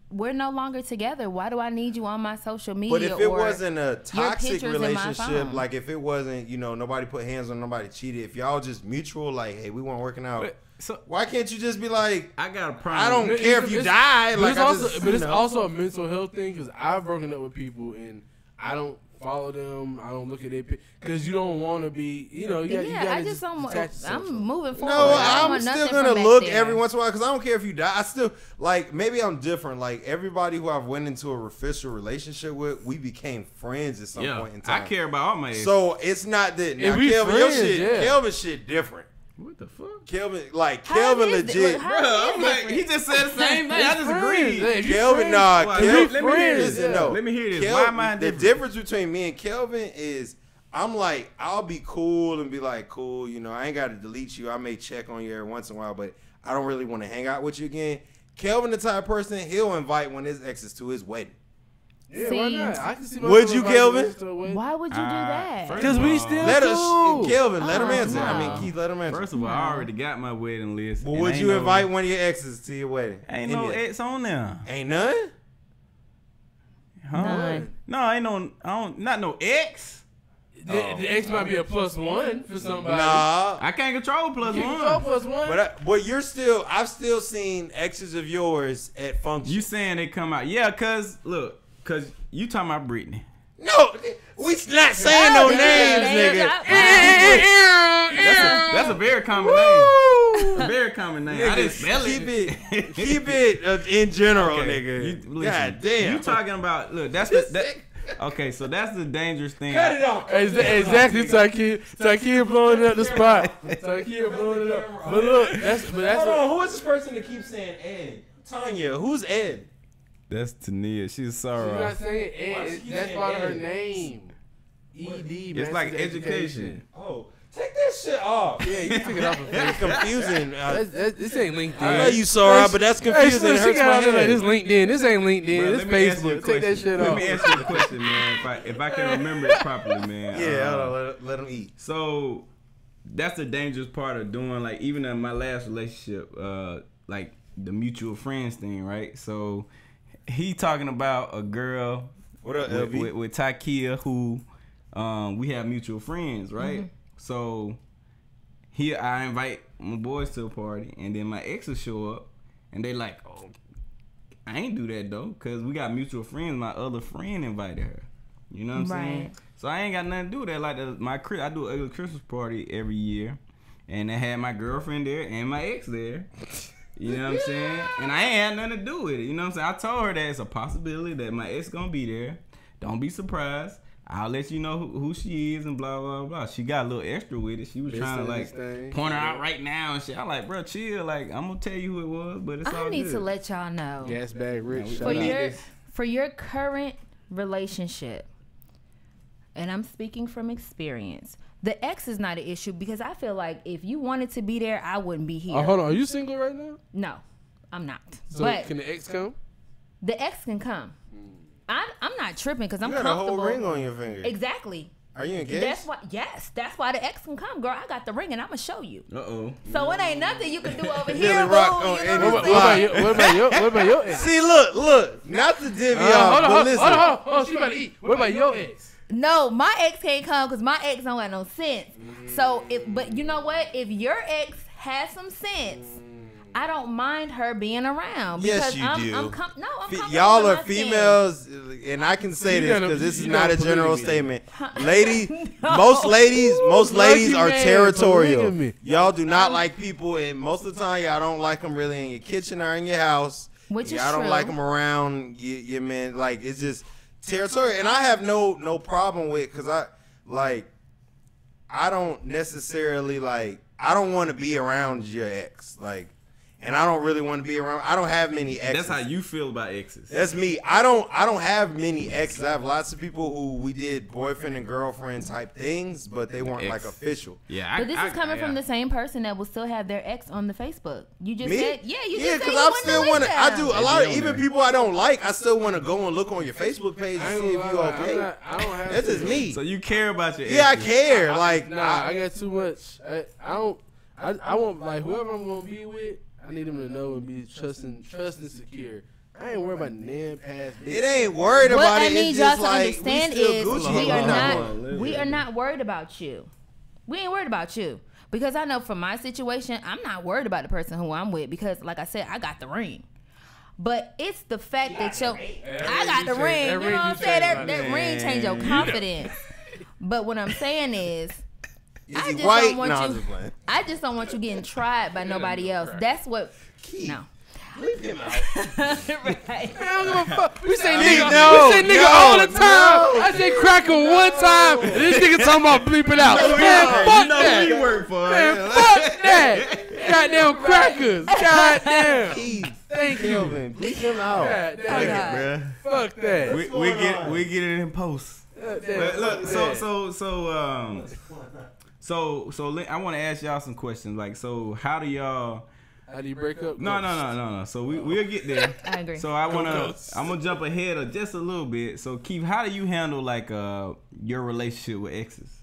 We're no longer together. Why do I need you on my social media? but if it or wasn't a toxic pictures in my relationship, phone? like if it wasn't, nobody put hands on nobody, cheated. If y'all just mutual, like, hey, we weren't working out. But- So Why can't you just be like, I got a problem. I don't It's- care if you die. But Like, it's I also, just, but it's you know. also a mental health thing because I've broken up with people and I don't follow them. I don't look at their because you don't want to be. You gotta I just don't. detach yourself I'm from it. moving forward. No, I don't I'm want still nothing gonna from back look there. every once in a while because I don't care if you die. I still like maybe I'm different. Like everybody who I've went into a official relationship with, we became friends at some point in I time. care about all my exes. So it's not that now. If we Kelvin, your friends, shit, yeah. Kelvin shit different. What the fuck? Kelvin How legit. is it- Bro, how I'm is it like, he just said the same thing. I just Friends. agreed. Hey, if you Kelvin, friends- nah, Well, Kelvin. let me hear this. Listen, no. Let me hear this. Kelvin, Why am I the different? difference between me and Kelvin is I'm like, I'll be cool and be like, cool, I ain't got to delete you. I may check on you every once in a while, but I don't really want to hang out with you again. Kelvin, the type of person, he'll invite one of his exes to his wedding. Yeah, why See? not? I can see Would myself you, inviting Kelvin? us to a wedding. Why would you do that? first Because of we all- still Let cool. us, Kelvin, let him Oh, answer. no. I mean, Keith, let him answer. First of all, I already got my wedding list. But and would ain't you no- invite one of your exes to your wedding? Ain't In no there? ex on there. Ain't none? Huh? None. No, ain't no. I don't. Not no ex. The X might be a +1 for somebody. Nah. I can't control plus You can one. go +1. But I've still seen exes of yours at functions. You saying they come out? Yeah, cause you talking about Brittany. No, we not saying no Yeah, names, yeah, nigga. yeah. That's a very common name. A very common name. I didn't spell Keep it. keep it in general, Okay, nigga. you- listen, God damn. You talking about? Look, that's okay. So that's the dangerous thing. Cut it off. Exactly, Takia blowing up the spot. Takia blowing it up. But look, that's Hold on, who is this person that keeps saying Ed? Tanya, who's Ed? That's Tania. She's she's sorry. not saying Ed. she That's saying part of her Ed? name. ED. It's like Master's education. Oh, take that shit off. Yeah, you took it off of That's Facebook. confusing. This ain't LinkedIn. I know you sorry, but that's Hey, confusing. Slim, It she hurts my got out there like head. this LinkedIn. This ain't LinkedIn. Bro, This let me ask you a Facebook. Take that question. shit Let off. me ask you a question, man. If I can remember it properly, man. Yeah, hold on, let him eat. So that's the dangerous part of doing, like, even in my last relationship, like the mutual friends thing, right? So he talking about a girl What up, LB? with Takia who we have mutual friends, right? So I invite my boys to a party, and then my exes show up, and they like, oh, I ain't do that though, cause we got mutual friends. My other friend invited her. You know what I'm saying? Right. So I ain't got nothing to do with that. Like I do an ugly Christmas party every year, and I had my girlfriend there and my ex there. You know what I'm saying? And I ain't had nothing to do with it. You know what I'm saying? I told her that it's a possibility that my ex gonna be there. Don't be surprised. I'll let you know who she is and blah, blah, blah. She got a little extra with it. She was trying to, like, point her out right now and shit. I'm like, bro, chill. Like, I'm going to tell you who it was, but it's all good. I need to let y'all know. Gas bag rich. For your current relationship, and I'm speaking from experience, the ex is not an issue because I feel like if you wanted to be there, I wouldn't be here. Oh, hold on. Are you single right now? No, I'm not. So but can the ex come? The ex can come. I'm not tripping because I'm you got comfortable. a whole ring on your finger. Exactly. Are you engaged? That's why the ex can come, girl. I got the ring and I'm gonna show you. Uh-oh. So it ain't nothing you can do over here. Really rock on any What about your ex? See, look. Not to divvy off, but listen. Hold on. She about to eat. What about your ex? No, my ex can't come because my ex don't got no sense. So, but you know what? If your ex has some sense, I don't mind her being around. Yes, Because you do. I'm comfortable Y'all with are my females, and I can say this because this is not a general polygamy. statement. Most ladies are territorial. Y'all do not like people, and most of the time y'all don't like them really in your kitchen or in your house. Which is y'all don't true. like them around your man. Like, it's just territorial, and I have no problem with because I don't necessarily I don't want to be around your ex and I don't really want to be around. I don't have many exes. That's how you feel about exes. That's me. I don't have many exes. I have lots of people who we did boyfriend and girlfriend type things, but they weren't official. Yeah, But this is coming from the same person that will still have their ex on the Facebook. You just Me? said, you just said because you I wouldn't still delete want to. them. I do a lot of on even there. people I don't like. I still want to go and look on your Facebook page and see if you okay. I don't have That's just me. So you care about your exes. Yeah, I care. I got too much. I want whoever I'm gonna be with. I need them to know and be trust and secure. I ain't worried about nan past. It ain't worried What about I it. need It's y'all just to like understand we still is Gucci. we are not worried about you. We ain't worried about you. Because I know from my situation, I'm not worried about the person who I'm with because, like I said, I got the ring. But it's the fact that I got the ring. You know what I'm saying? That ring changed your confidence. But what I'm saying is, I just don't want you getting tried by nobody else. That's what. No. Leave him out. Right. We say nigga all the time. I say cracker one time. And this nigga talking about bleeping out. Man, fuck that. You work for Man, fuck that. Goddamn crackers. Goddamn. Thank you. Bleep him out. Goddamn. Fuck that. We get it in post. But look, so I want to ask y'all some questions. Like, so how do you break up? No. So we'll get there. I agree. So I'm gonna jump ahead of just a little bit. So Keith, how do you handle your relationship with exes?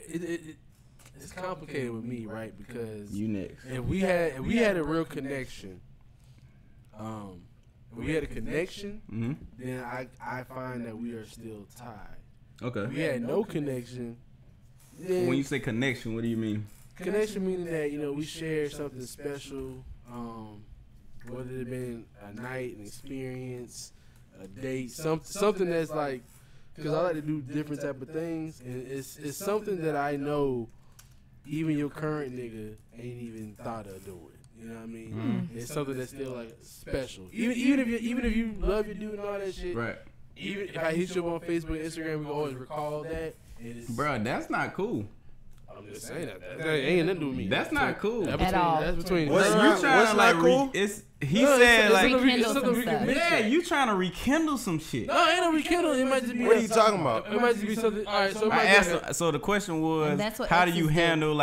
It's complicated with me, right? Because you next. If we had a real connection, then I find that we are still tied. Okay. If we had no connection. Then When you say connection, what do you mean? Connection meaning that we shared something special, whether it been a night, an experience, a date, something that's like, because I like to do different type of things, and it's something that I know even your current nigga ain't even thought of doing. You know what I mean? Mm-hmm. It's something that's still like special. Even if you love your dude and all that shit. Right. Even if I hit you up on Facebook, Instagram, we can always recall that. Bro, that's not cool. I'm just saying that ain't nothing to do with me. That's not cool at all. That's between. What's us. not cool? You trying to rekindle some shit. No, ain't no rekindle. It might just be. What are you talking about? It might just be something. All right, so so the question was, how do you handle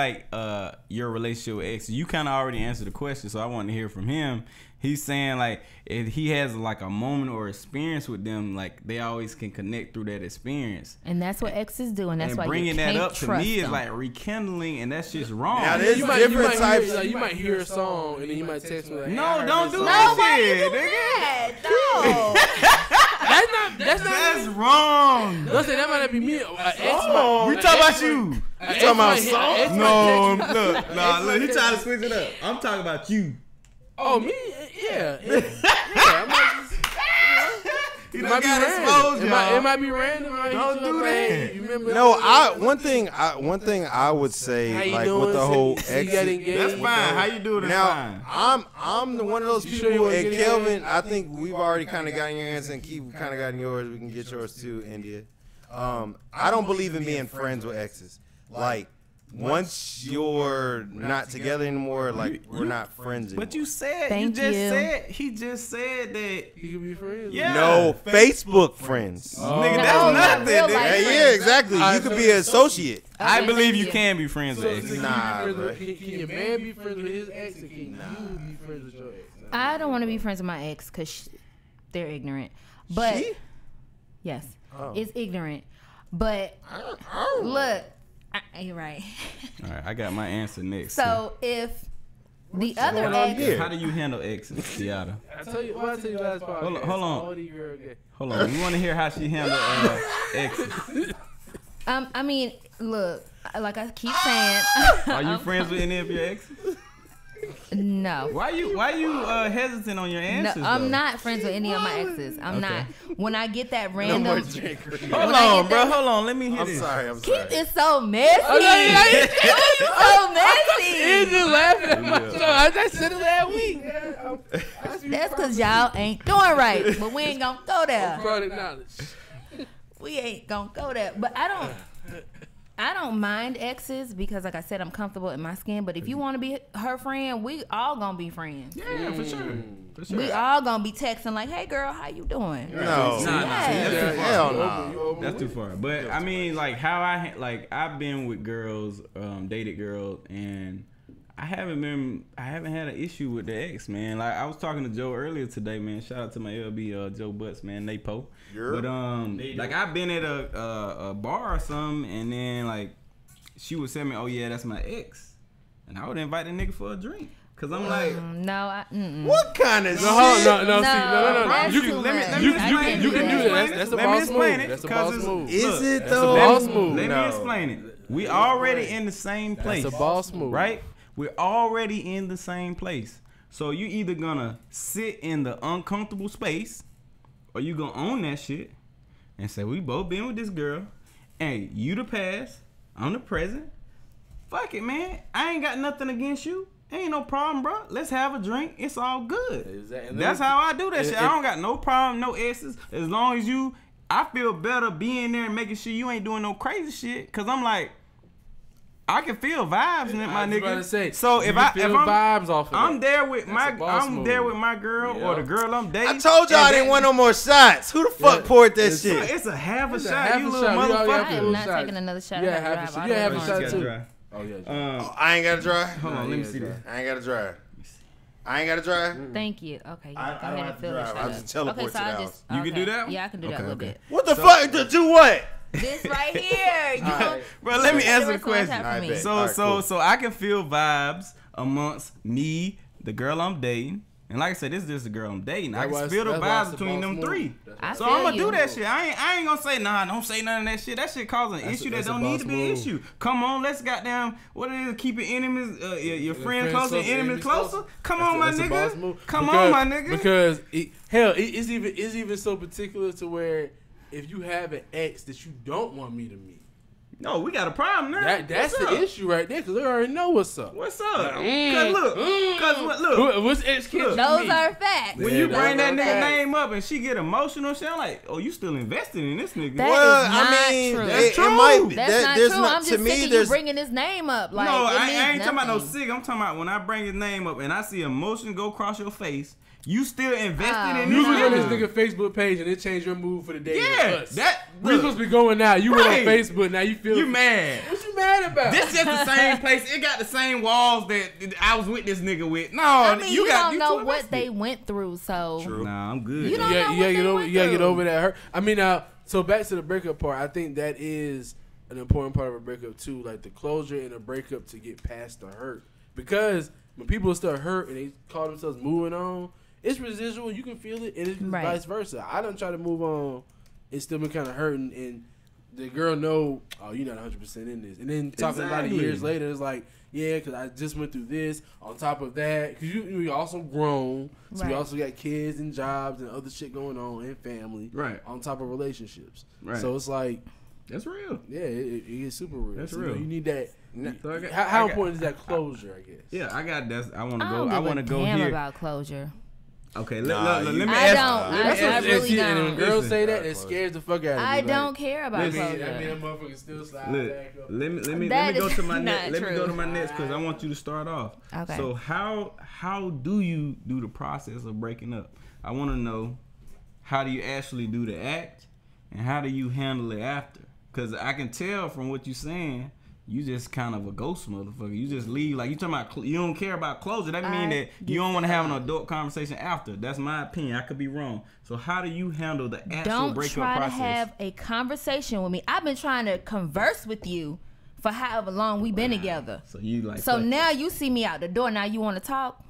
your relationship with exes? You kind of already answered the question, so I want to hear from him. He's saying if he has a moment or experience with them, they always can connect through that experience. And that's what exes do, and that's why bringing you can't that up to me them. is rekindling, and that's just wrong. Now there's different types. You might hear a song and then you might text me no, don't do that shit, nigga. No. That's wrong. Listen, that might not be me. We talking about you. You talking about songs? No, look. He trying to switch it up. I'm talking about you. Oh, me? Yeah. I might just, He It done might be got random. exposed, It y'all. might be random. I hit Don't you do up, hey, that. you remember No, that? one thing I would How say, you like doing? with the So whole you got exit. engaged? That's fine. How you do it is Now fine. I'm the one of those You sure you people. wanna And get Kelvin, in? I think we've already kind of gotten your answer, and Keith kind of gotten yours. We can get yours too, India. I don't believe in being friends with exes. Like once you're not together anymore, like we're not friends anymore. But you said Thank you. he just said that. You can be friends. Yeah. No, Facebook friends. Nigga, No, that's not nothing. real nigga. life. Hey, yeah, exactly. You could be an associate. I Okay, believe thank you can be friends So, with exes. can Nah, you be friends bro. with, can your man be friends with his ex, or can you be friends with your ex? I don't want to be friends with my ex because they're ignorant. But She? yes, Oh. it's ignorant. But look, you're right. All right, I got my answer next. So if the other going on ex, here? How do you handle exes, Tiara? I tell you last podcast. Hold on. All the girl get- Hold on. You want to hear how she handle exes? I mean, look, like I keep saying, Are you friends with any of your exes? no. Why you hesitant on your No, answers? I'm though? not friends with any of my exes. I'm not. When I get that random, Hold when I on, get bro. that- Hold on. Let me hear I'm this. sorry. I'm Keith sorry. is so messy. He's so messy. just laughing at my show. I said it last week. That's because y'all ain't doing right. But we ain't gonna go there. Product knowledge. We ain't gonna go there. But I don't mind exes because, like I said, I'm comfortable in my skin. But if you want to be her friend, we all gonna be friends. Yeah, for sure. For sure. We all gonna be texting like, "Hey, girl, how you doing?" No. Nah, Yeah. Hell no. That's too far. But I mean, like how I've been with girls, dated girls, and I haven't had an issue with the ex, man. Like I was talking to Joe earlier today, man. Shout out to my LB, Joe Butts, man. Napo. You're- But like I've been at a bar or something, and then like she would tell me, "Oh yeah, that's my ex," and I would invite the nigga for a drink. Cause I'm like, No, What kind of shit? No. that's You too can much. you I can can't do do that. that. That's a Let me boss explain move. it, That's a 'cause boss it's- move. Is Look, it that's a though? boss move. Let me No. explain it. We already in the same place. That's a boss move. Right? We're already in the same place. So you either gonna sit in the uncomfortable space or you gonna own that shit and say, we both been with this girl. Hey, you the past, I'm the present. Fuck it, man. I ain't got nothing against you. Ain't no problem, bro. Let's have a drink. It's all good. Exactly. That's how I do that shit. If- I don't got no problem, no S's. As long as I feel better being there and making sure you ain't doing no crazy shit. Cause I'm like, I can feel vibes in it, my I was about nigga. to say, So you if can feel I'm vibes off of I'm that. there with That's a boss my girl or the Yeah. girl I'm dating. I told y'all I didn't want no more shots. Who the fuck poured that It's- shit? It's a half a It's a shot, half you a little shot. We already I have motherfucker. to am do not shots. taking another shot. Yeah, I gotta have a drive shot. all You the have way a home. shot Gotta too. dry. Oh yeah. I ain't got to drive. Hold on, let me see this. I ain't got to drive. I ain't got to drive. Thank you. Okay, I go don't ahead have and to fill drive. this I'll shot just up. teleport Okay, to so the I house. just You can do that one? Yeah, I can do that a little bit. What the fuck? To do what? This right here. You Alright. Bro, let me Take answer the rest of my question. time for Alright, me. bet. So Alright, cool. so I can feel vibes amongst me, the girl I'm dating, and like I said, this is just the girl I'm dating. I can feel the vibes between them three. I So feel I'm gonna you. do that shit. I ain't gonna say nah. Don't say none of that shit. That shit causing an issue that that's a don't need boss to be an move. issue. Come on, let's goddamn what it is. Keep your enemies, your friends closer, and enemies closer. Come on, my nigga. Come on, my nigga. Because it's even so particular to where if you have an ex that you don't want me to meet, No, we got a problem now. that's What's the up? issue right there. Because they already know what's up. What's up? Look. What's ex kids? Those are facts. When Yeah, you bring that that's nigga right. name up and she get emotional, shit, I'm like, oh, you still invested in this nigga. That Well, is I not mean, true. That's it true. might be. That's that, not there's true. not, I'm just to me, sick of you there's bringing his name up. Like, No, it I means ain't talking about no nothing. sick. I'm talking about when I bring his name up and I see emotion go across your face, you still invested in You this was on this nigga. nigga Facebook page and it changed your mood for the day. Yeah, with us. that we look, supposed to be going now. You went on Right. Facebook now. You feel you mad. What you mad about? This just the same place. It got the same walls that I was with this nigga with. No, I mean, you got don't you know too what invested. they went through, so Nah, I'm good. You don't know you what gotta they get over. went You gotta get through. over that hurt. I mean, so back to the breakup part. I think that is an important part of a breakup too, like the closure in a breakup to get past the hurt. Because when people start hurt and they call themselves moving on, it's residual. You can feel it, and it's Right. vice versa. I don't try to move on and still been kind of hurting, and the girl know, oh, you're not 100% in this. And then talking about it years later, it's like, yeah, because I just went through this. On top of that, because you also grown, so Right. we also got kids and jobs and other shit going on and family. Right. On top of relationships. Right. So it's like, That's real. yeah, it is super real. That's So, real. You need that. So I got- How I got- important is that closure, I guess? Yeah, I got that. I want to I go. don't I give want a to go damn here. about closure. Okay, Nah, let you- me I ask. don't. That's I what- really see, and when don't. girls Listen. say that, it scares the fuck out of me. I like, don't care about I mean, closure. that motherfucker still slide Look, back up. let me That go is to my not next. Let me go true. to my next because I want you to start off. Okay. So how do you do the process of breaking up? I want to know, how do you actually do the act, and how do you handle it after? Because I can tell from what you're saying, you just kind of a ghost motherfucker. You just leave like you talking about. You don't care about closure. That mean that you don't want to have an adult conversation after. That's my opinion. I could be wrong. So how do you handle the actual Don't breakup try process? to have a conversation with me. I've been trying to converse with you for however long we've been together. So you like. So fuck it. now you see me out the door. Now you want to talk?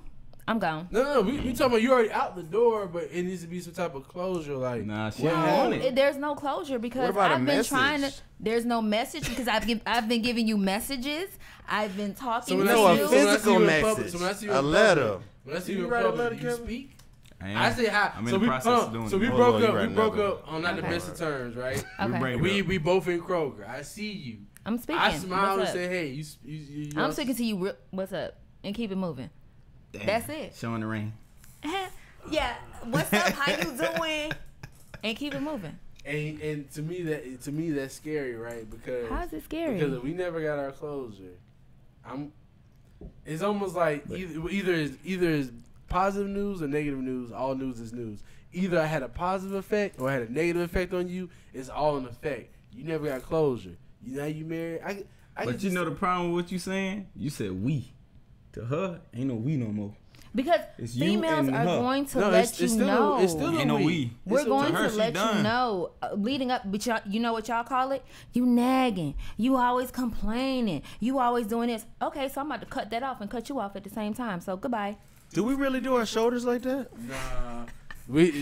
I'm gone. No, we talking about you already out the door, but it needs to be some type of closure. Like, Nah, she what don't happened? want it. There's no closure because What about a I've been trying to. message? There's no message because I've been giving you messages. I've been talking when to I No, see a you. so when I see physical you in public- message. so when I see you A in public- letter. When I see You you in write a public, letter, you Kevin? speak. I I say hi. I'm in So the we process of doing so it. we Hold broke on, you up. write We broke another up on not the Okay. best of terms, right? Okay. break We up. we both in Kroger. I see you. I'm speaking. I smile and What's up? say, "Hey, you I'm speaking to you. What's up? And keep it moving. Damn. That's it. Showing the ring. Yeah. What's up? How you doing? And keep it moving. And to me that's scary, right? Because How is it scary? Because we never got our closure. It's almost like either is positive news or negative news. All news is news. Either I had a positive effect or I had a negative effect on you. It's all an effect. You never got closure. Now you married. But you know the problem with what you saying? You said we. To her, ain't no we no more. Because It's you females and are her. going to No, let it's you still know. it's still a Ain't no we. We're It's going to her, to she let done. you know, leading up, but you know what y'all call it? You nagging. You always complaining. You always doing this. Okay, so I'm about to cut that off and cut you off at the same time. So goodbye. Do we really do our shoulders like that? Nah.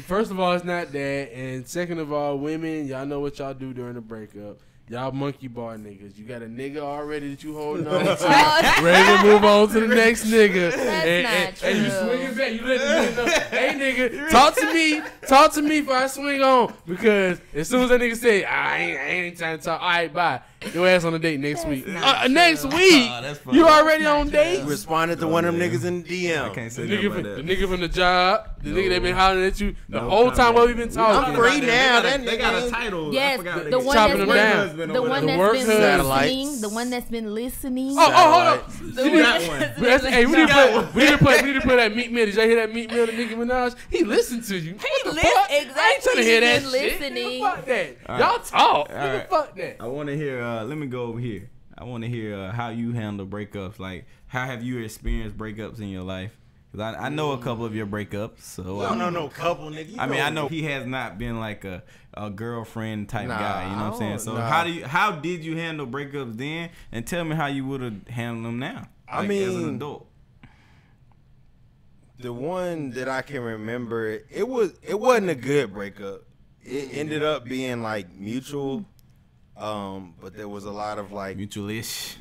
First of all, it's not that, and second of all, women, y'all know what y'all do during the breakup. Y'all monkey bar niggas. You got a nigga already that you holding on to, ready to move on to the next nigga. That's not And you true. swinging back. You let the nigga know, hey nigga, talk to me before I swing on. Because as soon as that nigga say, I ain't trying to talk. All right, bye. Your ass on a date next week. not Next true. week, that's funny. you already on You dates. responded to one of them man. niggas in DM. I can't say The nothing nigga, about the that. nigga from the job, the nigga that been hollering at you the No whole time while we've comment. been talking. I'm free now. They got a That title. Yes, I forgot the what one Chopping that's them down. been, the one The that's work been husband. listening, the one that's been listening. Oh, hold on. The You one need- that's one. been Hey, we listening. need to put that Meat Mill. Did y'all hear that Meat Mill to Nicki Minaj? He listened to you. What the Li- fuck? I ain't exactly, trying to hear he that been shit. listening. Nigga, fuck that. All Y'all talk. All Nigga, right. fuck that. I want to hear. Let me go over here. I want to hear how you handle breakups. Like, how have you experienced breakups in your life? Because I know a couple of your breakups. So No, couple nigga. You I mean, I know he has not been like a girlfriend type Nah, guy. You know what I'm saying? I So don't- nah. how did you handle breakups then? And tell me how you would have handled them now. I Like, as an mean, adult. The one that I can remember, it wasn't a good breakup. It ended up being like mutual, but there was a lot of like, Mutual-ish.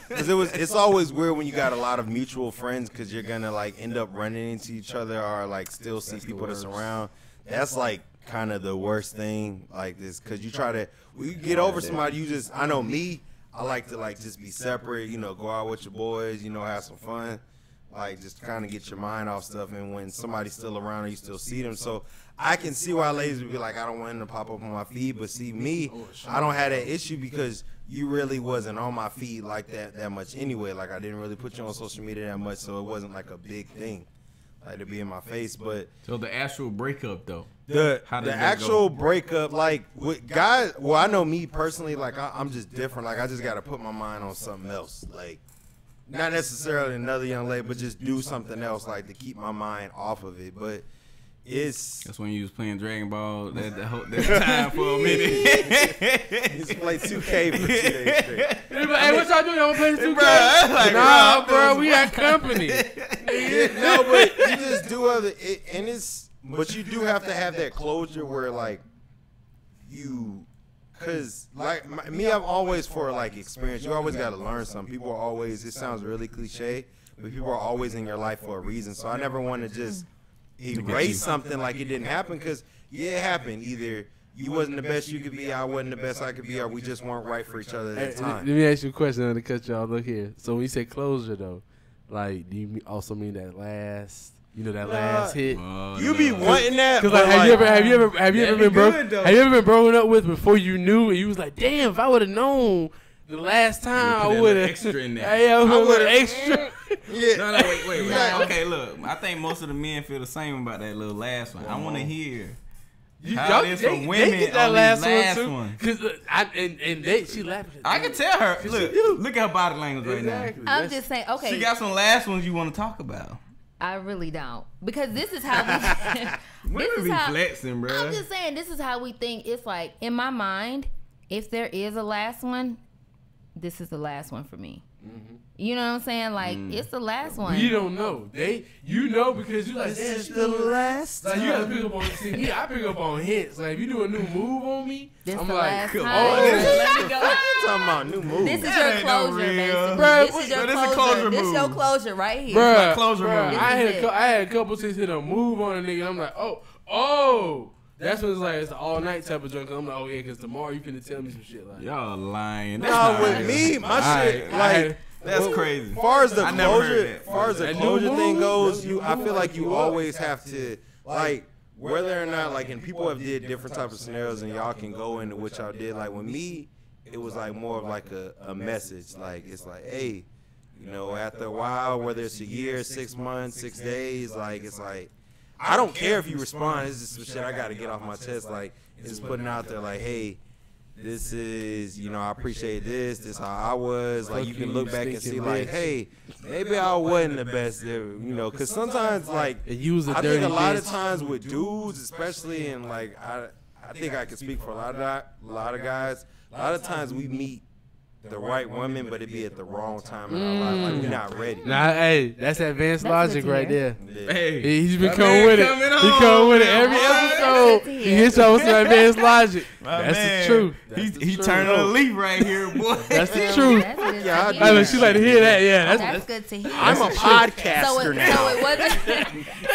cause it's always weird when you got a lot of mutual friends, cause you're gonna like end up running into each other or like still see people that's around. That's like kind of the worst thing, like this, cause you try to we get over somebody. I know me. I like to like just be separate. You know, go out with your boys. You know, have some fun. Like, just kind of get your mind off stuff, and when somebody's still around, you still see them. So I can see why ladies would be like, I don't want them to pop up on my feed. But see, me, I don't have that issue because you really wasn't on my feed like that much anyway. Like, I didn't really put you on social media that much, so it wasn't like a big thing, like to be in my face. But So the actual breakup though. How the did that actual go? breakup, like with guys, well, I know me personally, like I'm just different. Like I just got to put my mind on something else. Like not necessarily another young lady, but just do something else, like to keep my mind off of it. But That's when you was playing Dragon Ball that time for a minute. it's play 2K for 2 days straight. Hey, what y'all doing? Y'all play the 2K? like, Nah, bro, bro, we got company. No, but you just do but you do have to have that closure where like you Cause like me, I'm always for like experience. You always got to learn something. People are always. It sounds really cliche, but people are always in your life for a reason. So I never want to just erase something like it didn't happen. Cause it happened. Either you wasn't the best you could be, I wasn't the best I could be, or we just weren't right for each other at the time. Let me ask you a question to cut y'all. Look here. So when you say closure though, like do you also mean that last? You know that last hit. You be wanting that. Cause like, have you ever been broken up with before you knew, and you was like, damn, if I would have known the last time, I would have extra in there. Hey, I would have extra. Yeah. No, wait. Okay, look. I think most of the men feel the same about that little last one. I want to hear how it is for women get that on last these one last too. one. Cause she laughing. I can tell her. Look at her body language right Exactly. I'm just saying. Okay. now. She got some last ones you want to talk about. I really don't, because this is how we. Women be flexing, bro. I'm just saying, this is how we think. It's like in my mind, if there is a last one, this is the last one for me. Mm-hmm. You know what I'm saying? Like it's the last one. You don't know. You know because you like This is the last Like time. you gotta pick up on. See, I pick up on hints. Like if you do a new move on me, This I'm the like, last come time. on. Let me go. You talking about new move? This is That your ain't no closure, real. basically. Bruh, This is your but it's a closure. closure This your move. closure right here. Bruh, closure bruh, move. I This is had a couple times hit a move on a nigga. And I'm like, oh. That's when it's like it's an all night type of drunk. I'm like, oh yeah, because tomorrow you finna tell me some shit like. Y'all lying. That's No, not with right. me, my shit Alright, like. That's crazy. As far as the I never heard closure, that. as far as the That new closure thing move? goes, I feel like you always have to like whether or not like, and people have did different types of scenarios, and y'all can go into what y'all did. Like with me, it was like more of like a message. Like it's like, hey, you know, after a while, whether it's a year, 6 months, 6 days, like it's like I don't care if you respond. It's just some shit I got to get off my chest. Like it's putting out there, like, hey. This is, you know, I appreciate this. This how I was. Like, you can look back and see, like, hey, maybe I wasn't the best there, you know, because sometimes, like, And use a I dirty think a lot of bitch. times with dudes, especially, and like, I think I can speak for a lot of guys. A lot of times we meet the right woman, but it be at the wrong time in our life. Like, we're not ready. Nah, hey, that's advanced That's logic good to right hear. there. Yeah. Hey, He's been my coming man with it. coming He on, coming with it man. every That's episode. good to He hear. hits y'all with some advanced logic. My That's man, the truth. He turning a leaf right here, boy. That's the truth. That's good Yeah, I to do. Hey, hear. look, she like to hear that. Yeah, That's good to hear. I'm a podcaster now.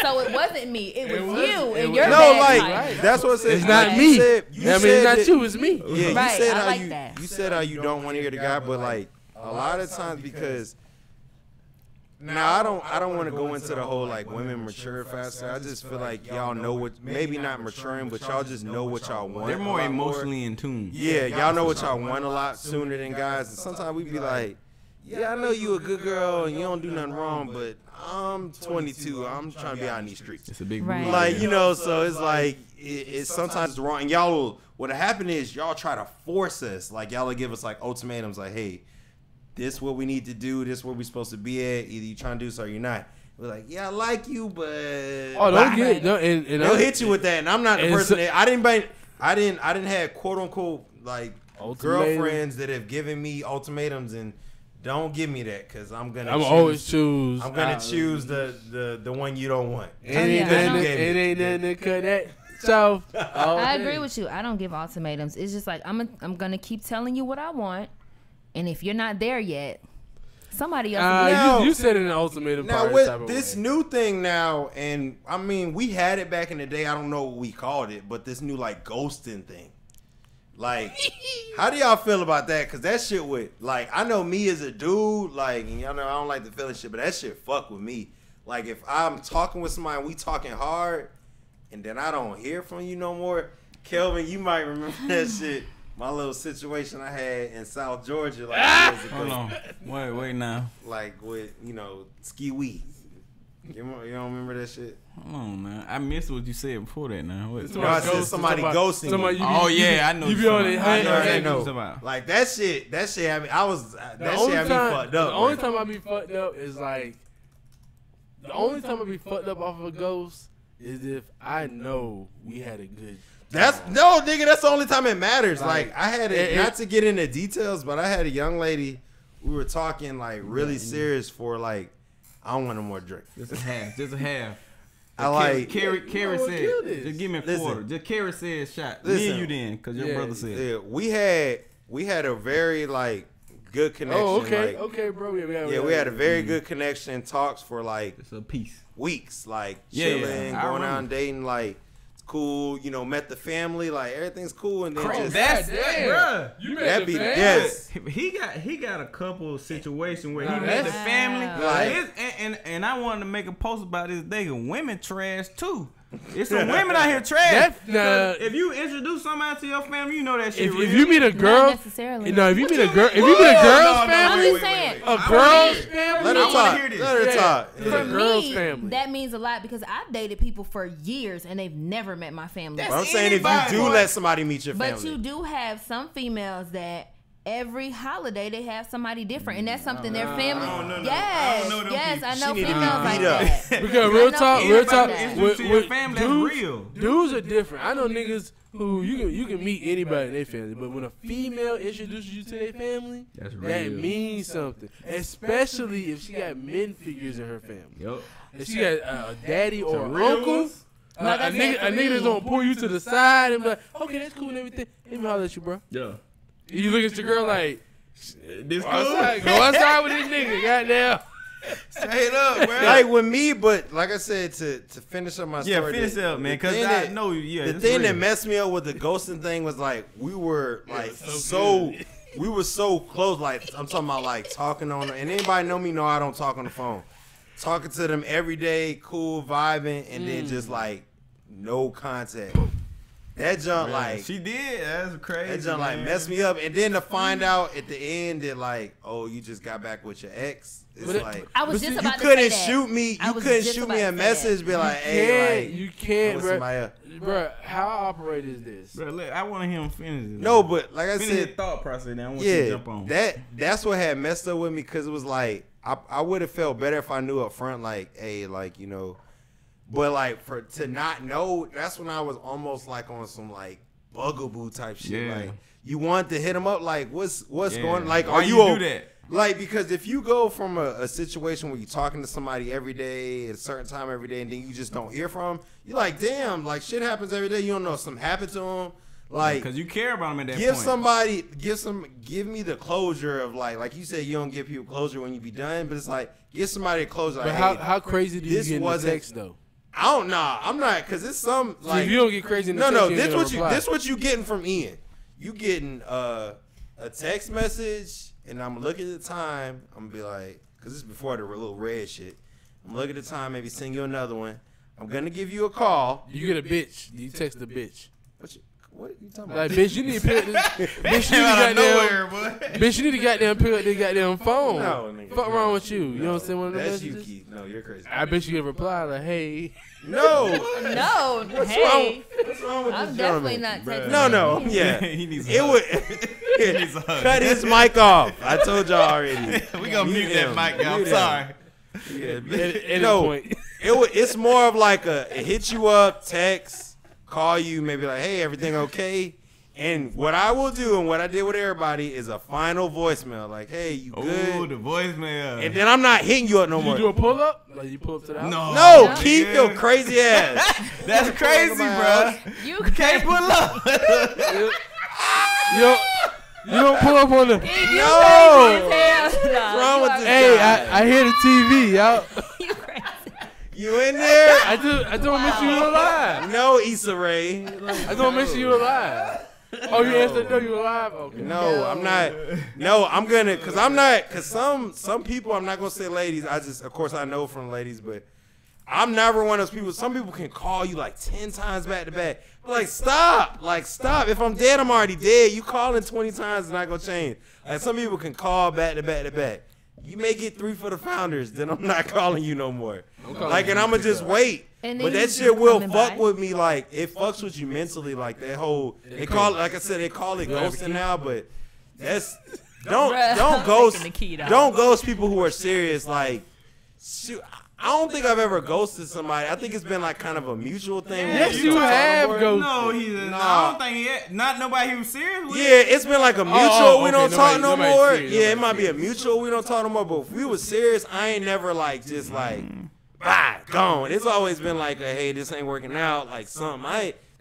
So it wasn't me. It was wasn't- you it and was- your No, bad like timing. that's what it says. it's not Like, me. You said, I mean, it's said not that- you. It's me. Yeah, you Right, said I how like you that. you said how you don't want to hear the guy, but like a lot of times because now I don't want to go into the whole like women mature faster. I just feel like y'all know what, maybe not maturing, but y'all just know what y'all want. They're a more lot emotionally in tune. Yeah, y'all know what y'all want a lot sooner than guys, and sometimes we be like, yeah, I know you a good girl and you don't do nothing wrong, but I'm 22. I'm trying to be out in these streets. It's a big Right. move. Like, you know, so it's like it's sometimes it's wrong. And y'all will, what'll happen is y'all try to force us. Like y'all will give us like ultimatums like, hey, this what we need to do, this where we supposed to be at. Either you trying to do so or you're not. We're like, yeah, I like you, but Oh, don't bye. get it. No, and They'll hit you with that, and I'm not the And person so- that I didn't have quote unquote like Ultimatum. girlfriends that have given me ultimatums, and don't give me that because I'm gonna always choose. I'm gonna choose the one you don't want. It ain't Yeah, I nothing. know. It ain't nothing to cut that. So I agree with you. I don't give ultimatums. It's just like I'm gonna keep telling you what I want, and if you're not there yet, somebody else. will be there. Now- you said it in the ultimatum. Now part with type of this way. new thing now, and I mean we had it back in the day. I don't know what we called it, but this new like ghosting thing. Like, how do y'all feel about that? Because that shit would, like, I know me as a dude, like, and y'all know I don't like the feeling shit, but that shit fuck with me. Like, if I'm talking with somebody and we talking hard, and then I don't hear from you no more, Kelvin, you might remember that shit. My little situation I had in South Georgia, like, years ago. Hold on. Wait now. Like, with, you know, Ski Wee. You don't remember that shit? Hold on, man. I missed what you said before that now. What? No, I said somebody ghosting Somebody you. you be- Oh, you yeah, be- I know You what be you're on talking it. about. I Hey, know, hey, I hey, know. about. Like that shit had me. That shit had me fucked up. The only man. time I be fucked up is like the only time I be fucked up off of a ghost is if I know we had a good. That's no nigga. That's the only time it matters. Like, Like I had it. Not to get into details, but I had a young lady. We were talking like really serious for like I don't want no more drink. Just a half. Just a half. I like. Carrie kill said, this. just give me a Listen. quarter. Just Carrie said shot. Me Listen. and you then, because your Yeah. brother said. Yeah, we had a very like good connection. Oh, okay, like, okay, bro. Yeah, we had a very good connection. Talks for like It's a piece. weeks, like Yeah, chilling, I going out remember. and dating. Like it's cool. You know, met the family. Like everything's cool, and then just That's damn. bruh. You that be yes. He got a couple of situations where he Nah, met the that's- family. Like- And I wanted to make a post about this nigga. Women trash too. It's some women out here trash. That- If you introduce somebody to your family, you know that shit If real. you meet a girl, Not necessarily. no, if you meet a girl, girl's I'm family, just saying. a girl's family, Let her I wanna talk. hear this. Let her Yeah. talk. For For a girl's me, family. that means a lot because I've dated people for years and they've never met my family. But I'm saying if you Anybody. do let somebody meet your But family, you do have some females that every holiday they have somebody different, and that's something their family. I Yes, don't know them yes, people. I know She need to be females like beat up. that. because I real know talk, people real talk, like that. Introduce to your family, that's real. dudes are different. I know niggas who you can meet anybody in their family, but when a female introduces you to their family, That's that real. means something. Especially if she got men figures in her family. Yup. If she got a daddy or an real uncle, ones? Like I a said, nigga for that's me- gonna pull you to the side and be like, okay, that's cool and everything. Let me holler at you, bro. Yeah. You look at your girl like, This go outside with this nigga, goddamn. Straight up, bro. like with me, but like I said, to finish up my Yeah, story. finish the- up, man, the because thing I that- know, yeah. the it's thing that real. messed me up with the ghosting thing was like we were like so we were so close. Like I'm talking about like talking on, and anybody know me know I don't talk on the phone. Talking to them every day, cool vibing, and then just like no contact. That junk like She did. That's crazy. that junk like man. messed me up, and then to find out at the end that like, oh, you just got back with your ex. It's But it- like I was But just see, about you to say couldn't that. shoot me. I You was couldn't just shoot about me to a say message. Be like, hey, like You can't, with bro. somebody else. Bro, how operate is this? Bro, look, I want to hear him finish it. No, but like I Finish his said, thought process. Now I want you to yeah, jump on. that's what had messed up with me because it was like I would have felt better if I knew up front, like, hey, like you know, but like for to not know, that's when I was almost like on some like bugaboo type shit. Yeah. Like you want to hit him up, like what's Yeah. going, like Why are you you do that? Like because if you go from a situation where you're talking to somebody every day at a certain time every day, and then you just don't hear from them, you're like, damn, like shit happens every day. You don't know if something happened to them, like. Because you care about him at that Give point. somebody, give me the closure of like you said, you don't give people closure when you be done, but it's like, give somebody a closure. Like, But hey, how crazy do you this get in the wasn't- text though? I don't know. I'm not, cause it's some See, like if you don't get crazy in the no, text, no. you This ain't what gonna you, reply. this what you getting from Ian. You getting a text message, and I'm looking at the time. I'm gonna be like, cause this is before the little red shit. I'm looking at the time, maybe send you another one. I'm gonna give you a call. You get a bitch. You text a bitch. What you talking about? Like, bitch, you need to pick up this. Bitch, you Came need out to of goddamn. nowhere, boy. Bitch, you need to goddamn pick up this goddamn phone. No, nigga. Fuck wrong with you? You know what I'm saying? One of the That's you, messages. Keith. No, you're crazy. I bet you get a reply like, hey. No. No, What's hey, wrong with I'm this definitely gentleman? not texting. No, yeah. he needs a It hug. would needs a hug. cut his mic off. I told y'all already. We gonna mute that him. mic. I'm Mute him. sorry. At No, point. it's more of like it hit you up, text, call you, maybe like, hey, everything okay? And what I will do and what I did with everybody is a final voicemail, like, hey, you Oh, good? the voicemail. And then I'm not hitting you up no You more. do a pull up? Like you pull up to the house? no, No, No. keep Yeah. your crazy ass. That's crazy, bro. You Can't pull up. You don't pull up on the. No. What's wrong with this Hey, guy? I hear the TV, y'all. You crazy. You in there? I don't make sure you alive. No, Issa Rae. I don't make sure you alive. Oh, you answered? No, you alive? Okay. No, I'm not. No, I'm gonna, cause some people, I'm not gonna say ladies. Of course, I know from ladies, but I'm never one of those people. Some people can call you like 10 times back to back. Like, stop. If I'm dead, I'm already dead. You calling 20 times is not gonna change. Like, some people can call back to back to back. You make it 3 for the founders, then I'm not calling you no more. Like, and I'm gonna just wait. And But then that you shit will coming fuck by. with me. Like, it fucks with you mentally. Like, that whole, they call it, like I said, they call it ghosting now, but that's, don't Bruh, ghost, taking the key down. don't ghost people who are serious. Like, shoot, I don't think I've ever ghosted somebody. I think it's been like kind of a mutual thing. Yes, where you don't talk no have more. ghosted. No, he's Nah. I don't think he had. Not nobody he was serious with. Yeah, it's been like a mutual. oh, We okay, don't talk no nobody's more. serious, Yeah, it nobody's might be a mutual. We don't talk no more. But if we was serious, I ain't never like just like bye, gone. It's always been like, hey, this ain't working out. Like something.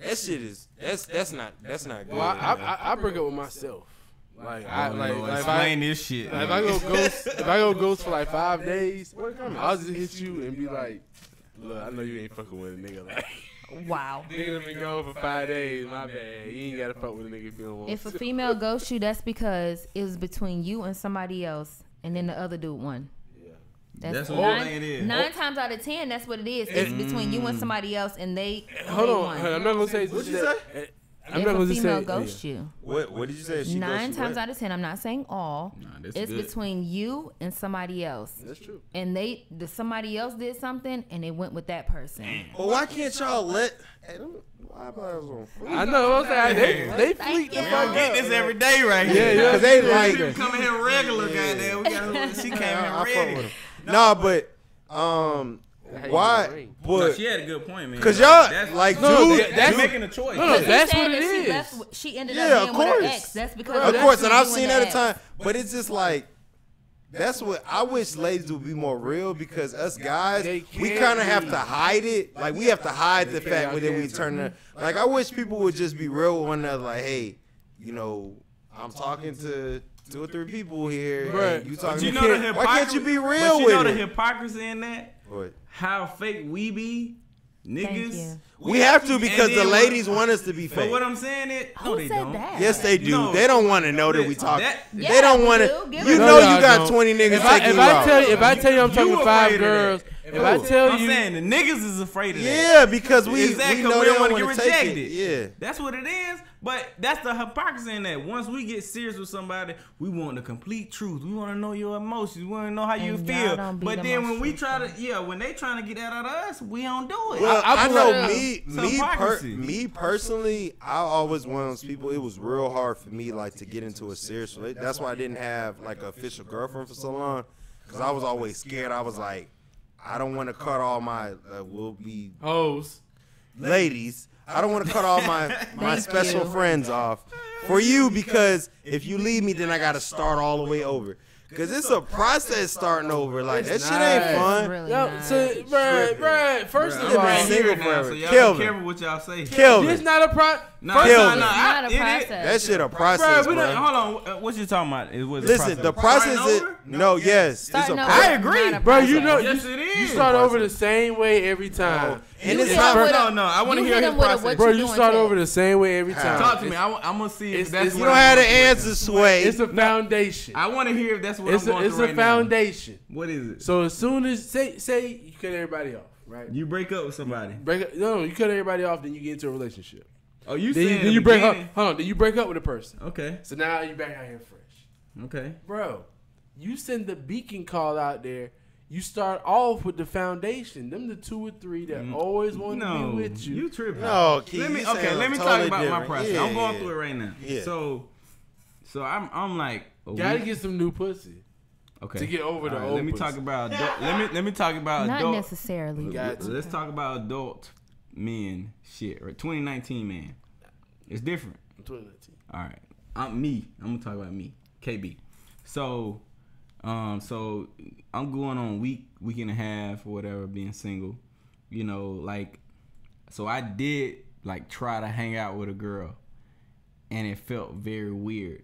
That shit is that's not good. Well, I break up with myself. Like explain this shit. If I go ghost for like 5 days, I'll just hit you and be like, look, I know you ain't fucking with a nigga. Like, Wow. nigga been gone for 5 days. My bad. You ain't gotta fuck with a nigga if you don't want If to. a female ghosts you, that's because it was between you and somebody else, and then the other dude won. That's what it is. 9 times out of 10, that's what it is. It's between you and somebody else, and they Hold on. won. I'm not gonna say. What'd you say? I'm If not a gonna female say. ghosts you, What did you say? She 9 goes times what? out of 10, I'm not saying all. that's It's good. between you and somebody else, That's true. and somebody else did something, and they went with that person. Well, why can't y'all let? Hey, why I was on free? I know. What I'm saying. They Thank fleet the you. fuck Get up. this every day right Yeah, here. yeah. Cause they like. People coming here regular, goddamn. We got she came I here fuck with ready. them. Nah, but why? No, But she had a good point, man. cause y'all That's- like, No, dude, that's making a choice. No, that's She what said it that is. She, she ended Yeah, up of being with her course. ex. That's because of that's course, and you I've and seen the that at ex. time. But it's just like. That's what I wish ladies would be more real, because us guys, They we can't kind of have be. to hide it. Like, we have to hide the fact They that we can't. turn it. Like, I wish people would just be real with one another. Like, hey, you know, I'm talking to 2 or 3 people here. Bruh. And you talking But you to know the me. hypocrisy. Why can't you be real But you with know the it? hypocrisy in that? What? How fake we be, Thank niggas. you. We have to, because And the then ladies want us to be But fake. what I'm saying is, no, Who they said don't. that? Yes, they do. No. They don't want to know that we That- talk. that- They Yeah, don't we want do. to. Give You us- know No, you y'all got don't. 20 niggas If I taking you out. tell you I'm talking You to 5 afraid of girls, that. if I tell I'm you, saying the niggas is afraid of that. Yeah, because we Exactly, know we they don't don't want want to to get take it. rejected. Yeah. That's what it is. But that's the hypocrisy in that. Once we get serious with somebody, we want the complete truth. We want to know your emotions. We want to know how you And feel. y'all don't be But the then most when we truthful. try to, when they trying to get that out of us, we don't do it. Well, I I feel know like- me personally, I always one of those people. It was real hard for me, like, to get into a serious relationship. That's why I didn't have like an official girlfriend for so long, because I was always scared. I was like, I don't want to cut all my will be hoes. ladies. I don't want to cut all my Thank special you. friends off for you, because if you leave me, then I got to start all the way over. Cause it's a process starting over. Like, that shit ain't It's fun. Really Yo, not. so, bruh, first Bruh. of all, I've been single now, forever. so y'all Kelvin. be careful what y'all say. Kelvin. it's not a pro. No, First Kelvin. of all, It's not a it is. process. That shit a process, Bruh, we bro. done- Hold on. What you talking about? It was Listen, the process Starting is over? no, yes, it's a Starting over process. I agree. is not a Bro, you process. know, Yes, you, it you is. start over the same way every time. And You it's hit not. him with No, I want to You hear hit his him with a process. what Bro, you you doing start text. over the same way every time. Talk to me. I'm gonna see if it's- that's it's- You what don't I'm have the going through right answer, Sway. It's a foundation. now. I want to hear if that's what It's I'm going a through right foundation. now. What is it? So as soon as say you cut everybody off, right? You break up with somebody. Break up, no, you cut everybody off, then you get into a relationship. Oh, you Then saying then you break up. beginning. Hold on, then you break up with a person. Okay. So now you back out here fresh, Okay. bro. You send the beacon call out there. You start off with the foundation. Them the 2 or 3 that always want to No, be with you. you tripping. No, Keith, Let me you saying let me something talk totally about my different. process. Yeah, I'm going yeah. through it right now. Yeah. So I'm like a Gotta week- get some new pussy okay to get over the All right, old let me pussy. talk about adult, let me talk about Not adult. necessarily. Got to. Let's talk about adult men shit. Right, 2019 man. It's different. 2019. All right, I'm gonna talk about me, KB. So I'm going on week and a half or whatever, being single. You know, like, so I did like try to hang out with a girl, and it felt very weird.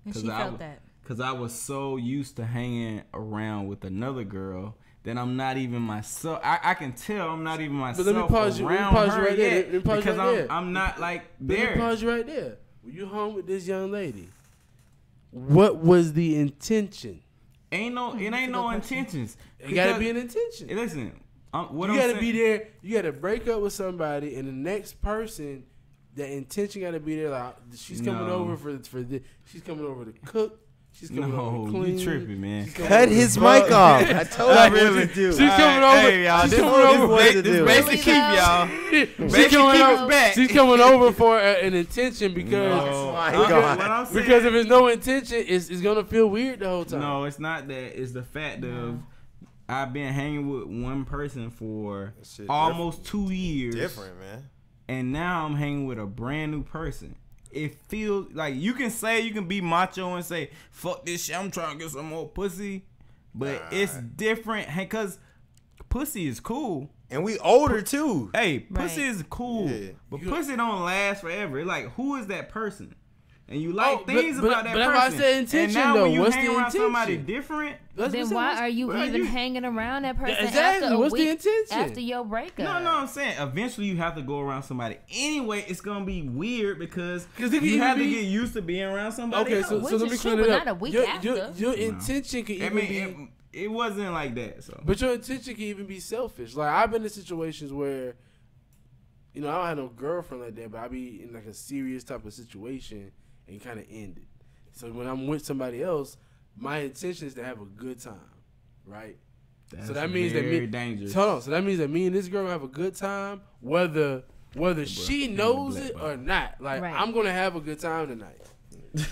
And she felt that. Cause I was so used to hanging around with another girl that I'm not even myself. I can tell I'm not even myself let me pause you- let me around pause you her right there. yet Let me pause you because right there. I'm not like Let me there. pause you right there. When you home with this young lady, what was the intention? It ain't no intentions. It gotta be an intention. Listen, what You I'm gotta saying, be there. You gotta break up with somebody, and the next person, the intention gotta be there. Like, she's coming No. over for this. She's coming over to cook. She's coming over No, to clean. you tripping, man. She's coming Cut over to his fuck. mic off. I told Not you really. what to do. She's coming over. Hey, y'all, She's this coming over. what to do. Basically Really, keep though? y'all. She's Basically coming keep over. us back. She's coming over for an intention because No. my Okay, God. what I'm saying- because if there's no intention, it's gonna feel weird the whole time. No, it's not that. It's the fact of I've been hanging with one person for That shit almost 2 years. Different, man. And now I'm hanging with a brand new person. It feels like you can be macho and say, fuck this shit, I'm trying to get some more pussy. But it's different because pussy is cool. And we older too. Hey, Right. pussy is cool, Yeah. but pussy don't last forever. It's like, who is that person? And you like things but about that that's person. why I said intention, and now though. when you What's hang the around somebody intention? different, Then why are you Well, even you- hanging around that person Exactly. after a What's the week intention? after your breakup? no, I'm saying eventually you have to go around somebody. Anyway, it's gonna be weird because 'Cause it can you even have to be- get used to being around somebody. Okay, else. so Which let is me true, clear it but up. not a week your, after. Your intention can I even be. mean, it wasn't like that. So, But your intention can even be selfish. Like I've been in situations where, I don't have no girlfriend like that, but I be in like a serious type of situation and kind of end it. So when I'm with somebody else, my intention is to have a good time, right? So that means that very me. dangerous. Hold on. So that means that me and this girl have a good time, whether she knows black it ball. or not. Like Right. I'm gonna have a good time tonight.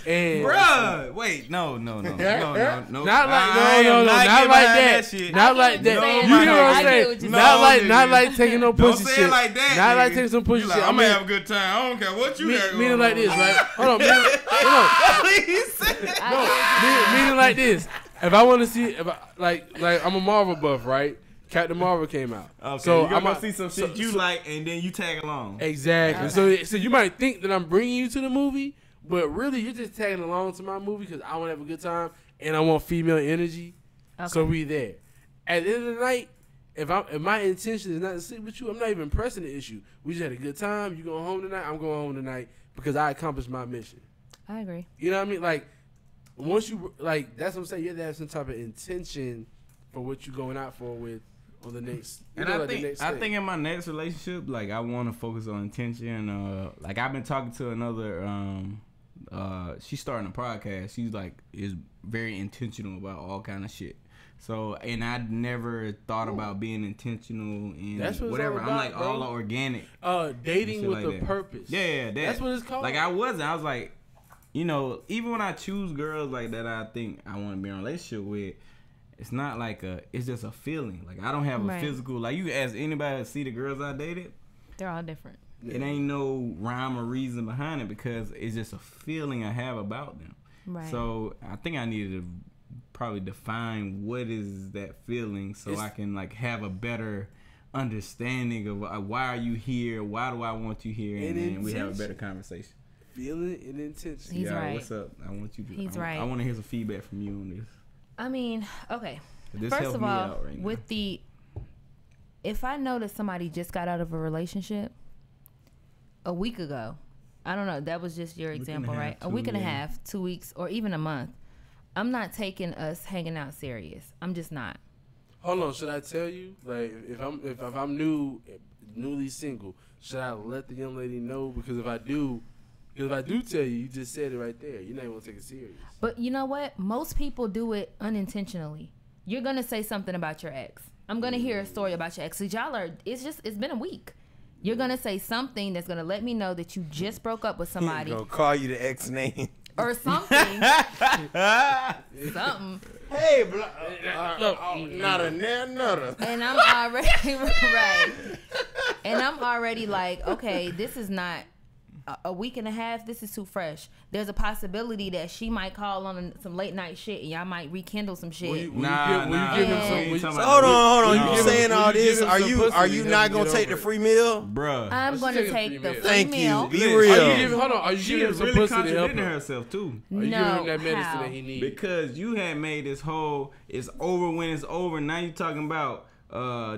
And Bruh, wait, no. Not like I no, am not getting like that that. shit. Not I like get that. what you're You saying. hear what I I'm get saying? what you're Not saying. not like taking no Don't pussy say shit. it like that. Not like nigga. taking some pussy You shit. like, I'm I gonna mean, have a good time. I don't care what you got meaning going like on. this, right? Hold on, meaning like this. If I want to see, if I, like I'm a Marvel buff, right? Captain Marvel came out. Okay, so you're I'm gonna a- see some shit you like, and then you tag along. Exactly. So you might think that I'm bringing you to the movie, but really you're just tagging along to my movie because I want to have a good time and I want female energy. Okay. So we there. At the end of the night, if my intention is not to sleep with you, I'm not even pressing the issue. We just had a good time. You going home tonight? I'm going home tonight because I accomplished my mission. I agree. You know what I mean? Like once you that's what I'm saying. You have to have some type of intention for what you're going out for with on the next. And I think in my next relationship, like I want to focus on intention. Like I've been talking to another. She's starting a podcast. She's like is very intentional about all kind of shit. So and I never thought about being intentional in That's what it's whatever. all I'm about, like bro. all organic. dating shit with like a that. purpose. Yeah, that. That's what it's called. Like I was like, even when I choose girls like that, I think I want to be in a relationship with. It's not like it's just a feeling. Like I don't have a Right. physical. Like you ask anybody to see the girls I dated, They're all different. it ain't no rhyme or reason behind it because it's just a feeling I have about them. Right. So I think I needed to probably define what is that feeling so I can like have a better understanding of why are you here, why do I want you here, and then we have a better conversation. Feeling and intention. He's right. What's up? I want you to. He's I right. want to hear some feedback from you on this. I mean, okay. This First helped of me all, out right now. with if I know that somebody just got out of a relationship a week ago, I don't know, that was just your and a example, half, right? A 2, week and a yeah. half, 2 weeks, or even a month. I'm not taking us hanging out serious. I'm just not. Hold on, should I tell you? Like, if I'm newly single, should I let the young lady know? Because if I do tell you, you just said it right there. You're not even gonna take it serious. But you know what? Most people do it unintentionally. You're gonna say something about your ex. I'm gonna hear a story about your ex. So it's been a week. You're gonna say something that's gonna let me know that you just broke up with somebody Gonna call you the ex name. or something. Something. Hey, not a nutter. And I'm already right. And I'm already like, okay, this is not a week and a half. This is too fresh. There's a possibility that she might call on some late night shit, and y'all might rekindle some shit. Will you give give him some- him we some? ain't talking Hold about- on. No. You saying all Will you this? give him Are some you pussy to not help gonna get take the over free meal? Bruh. I'm Let's gonna take a take free the meal. free Thank you. meal. Be Are you real. Are you She giving him is some really pussy to help contradicting her? herself too. Are you giving No, him that medicine how? that he needs? Because you had made this whole it's over when it's over. Now you talking about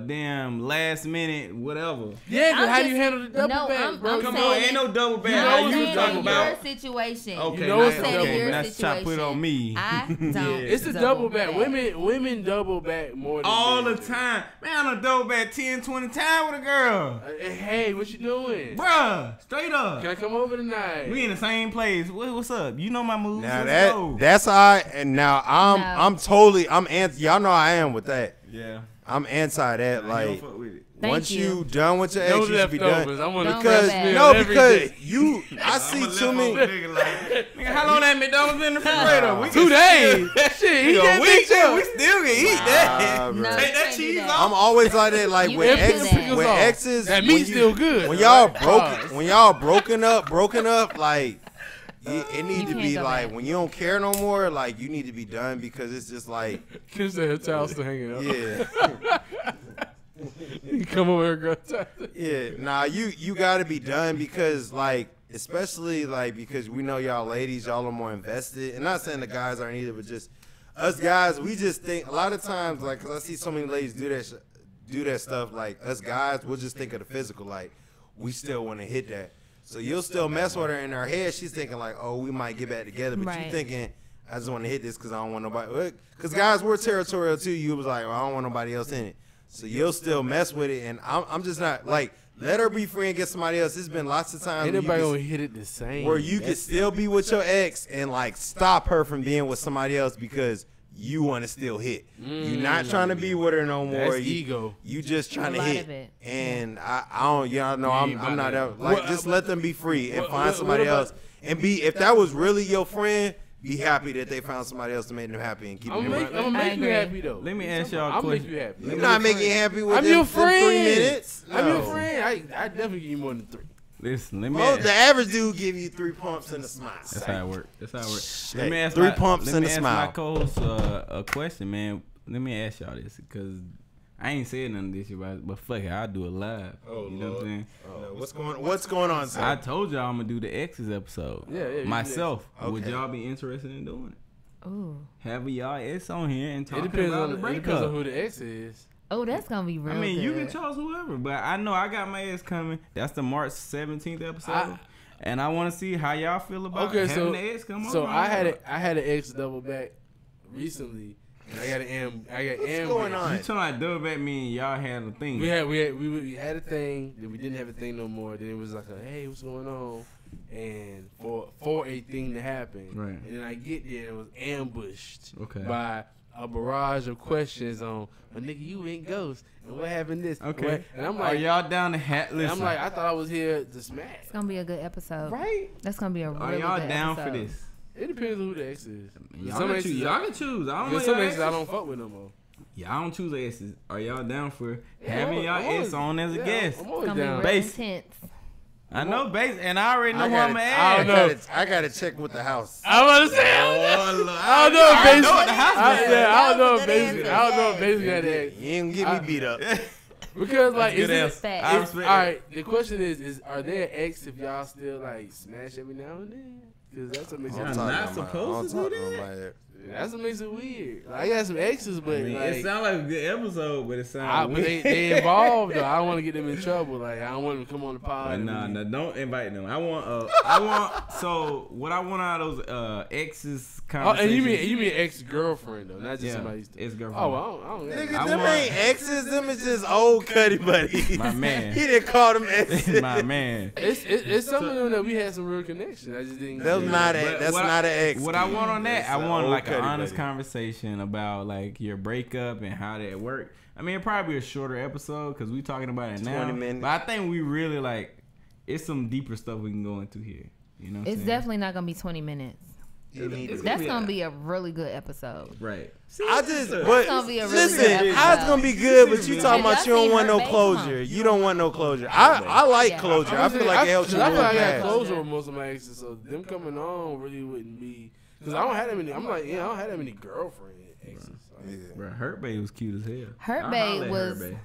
damn last minute whatever. Yeah, but I'm how do just- you handle the double no, back, I'm- bro? I'm Come saying on, ain't no double back. You know How what you you saying talking in about? your situation. Okay, You know now- it's a double Saying your back. let's try to put it on me. I don't. It's a double back. Women double back more than All men the do. time. Man, I done double back 10, 20 times with a girl. Hey, what you doing? Bruh, straight up. Can I come over tonight? We in the same place. What's up? You know my moves. Now Let's go. that's and now No. I'm anti. Y'all know I am with that. Yeah. I'm anti that. I Like don't fuck with it. Thank once you. you done with your ex, No you should be leftovers. done. I want Don't Because go back. no, every because day. I see I'm a too many. leftover nigga, like, nigga, how long that McDonald's been in the refrigerator? We 2 days. Shit, he a can't week, bitch up. we still can eat that. Nah, bro. No, Take you that can't do cheese that. off. I'm always like that. Like You with can't do exes, that. with Off. exes, That when meat's you- still good. When y'all Pause. broken up, like it need You to can't be go like back. when you don't care no more, like you need to be done because it's just like Kiss that towel still hanging up. yeah. You come over here, girl. Yeah, nah, you gotta be done because like, especially like because we know y'all ladies, y'all are more invested. And not saying the guys aren't either, but just us guys, we just think a lot of times like, 'cause I see so many ladies do that stuff. Like us guys, we'll just think of the physical. Like we still want to hit that, so you'll still mess with her in her head. She's thinking like, oh, we might get back together, but you thinking, I just want to hit this because I don't want nobody. Because guys, we're territorial too. You was like, well, I don't want nobody else in it. So you'll still mess with it, and I'm just not like, let her be free and get somebody else. It's been lots of times Anybody gonna hit it the same. where you can still be with your ex and like stop her from being with somebody else because you want to still hit. You're not trying to be with her no more. That's ego. You just trying to lot hit. of it. And I don't, y'all know I'm not out. Like, just let them be free and find somebody else. And be, if that was really your friend, be happy that they found somebody else to make them happy and keep I'm them gonna make you happy though. Let me ask y'all a I'll make question. you happy. You're not making you happy with I'm them, your them friend. 3 minutes. I'm your No. friend. I definitely give you more than 3. Listen, let me Well, ask. the average dude give you 3 pumps and a smile. That's how it works. That's how it works. Hey, Let me ask 3 my, pumps let and me a ask smile. my co-host a question, man. Let me ask y'all this because I ain't said none of this shit, but fuck it, I'll do it live. Oh, you know what I'm saying? What's going on, sir? I told y'all I'm gonna do the exes episode. Yeah, you myself. do. Would Okay. y'all be interested in doing it? Ooh. Have y'all ex on here and It talking depends about on the it depends breakup? on who the ex is. Oh, that's gonna be real. I mean, you can good. choose whoever, but I know I got my ex coming. That's the March 17th episode, and I want to see how y'all feel about having the ex come on. So I had an ex double back recently. And I got an What's going on? You talking about double back mean y'all had a thing? We had a thing, then we didn't have a thing no more. Then it was like hey, what's going on? And for a thing to happen, Right. And then I get there, it was ambushed Okay. by a barrage of questions on, well, nigga, you ain't ghost, and what happened this? Okay. What? And I'm Are like, y'all down to hat? and Listen, I'm like, I thought I was here to smash. It's gonna be a good episode. Right? That's gonna be a are really y'all good down episode. for this? It depends on who the ex is. Y'all Some can exes- choose. Y'all can choose. I don't know There's some y'all exes I exes. don't fuck with no more. Y'all don't choose exes. Are y'all down for Yeah, having I'm y'all always- ex on as a yeah, guest? I'm It's always gonna be down. real Base. intense. I know base, and I already know I who I'm gonna ask. don't know. I gotta check with the house. I'm gonna say, I don't know if basically, I don't know if basically, had an ex. You ain't gonna get me beat up. Because like, Good is it? answer. Facts. I All respect right, the question is are there ex if y'all still like smash every now and then? Because that's what makes Y'all it. not supposed to do that? That's what makes it weird. Like, I got some exes, but I mean, like, it sounds like a good episode, but it sounds but weird. they involved though. I don't want to get them in trouble. Like I don't want them to come on the pod. But and nah, we- don't invite them. I want so what I want out of those exes Oh, conversations. and you mean ex girlfriend though, not just Yeah, somebody's. ex-girlfriend. Oh, well, I don't. Nigga, I them want- ain't exes. Them is just old cuddy buddies. My man. He didn't call them exes. My man. It's some of them that we had some real connection. I just didn't. That's not But it. That's what not an ex. What I want on that, I That's want old like an cuddy honest buddy. conversation about like your breakup and how that worked. I mean, it'd probably be a shorter episode because we talking about it now. 20 minutes. But I think we really like it's some deeper stuff we can go into here. You know, what I'm It's saying? definitely not gonna be 20 minutes. It's That's be gonna a- be a really good episode. right. I just, but gonna be a really listen, good episode. I was gonna be good, but you talking Have about you y'all don't seen want no her closure. face? You don't want no closure. I like Yeah. closure. I feel like it helps you I move feel like I got past. closure with most of my exes, so them coming on really wouldn't be. Because I don't have that many. I'm like, yeah, I don't have that many girlfriend exes. Like, Bro, Hurt Bae was cute as hell. Hurt I Bae holla at was- Hurt Bae.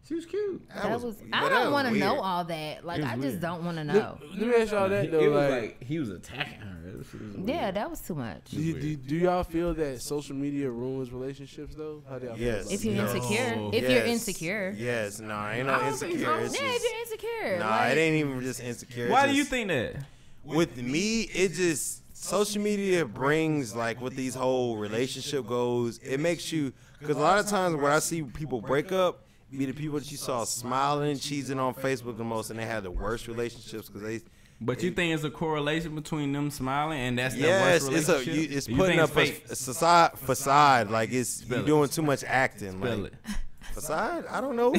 She was cute. That was. but I that don't was want to know weird. all that. Like It was I just weird. don't want to know. Let me ask y'all that It though. was Like, like he was attacking her. She was weird. Yeah, that was too much. do y'all feel that social media ruins relationships though? How do y'all Yes. feel If you're about insecure, No. if you're Yes. insecure, Yes, no, ain't I no don't think insecure. so. It's yeah, if just, you're insecure, nah, like, it ain't even just insecure. Why It's do you just- think that? With me, it just social media brings like with these whole relationship goals. It makes you because a lot of times when I see people break up, be the people that you saw smiling, cheesing on Facebook the most, and they had the worst relationships because they. But you think it's a correlation between them smiling and that's Yes, their it's worst a relationship? it's You putting think up a facade like it's Spell you it. doing too much acting. Spell Like, it. facade? I don't know.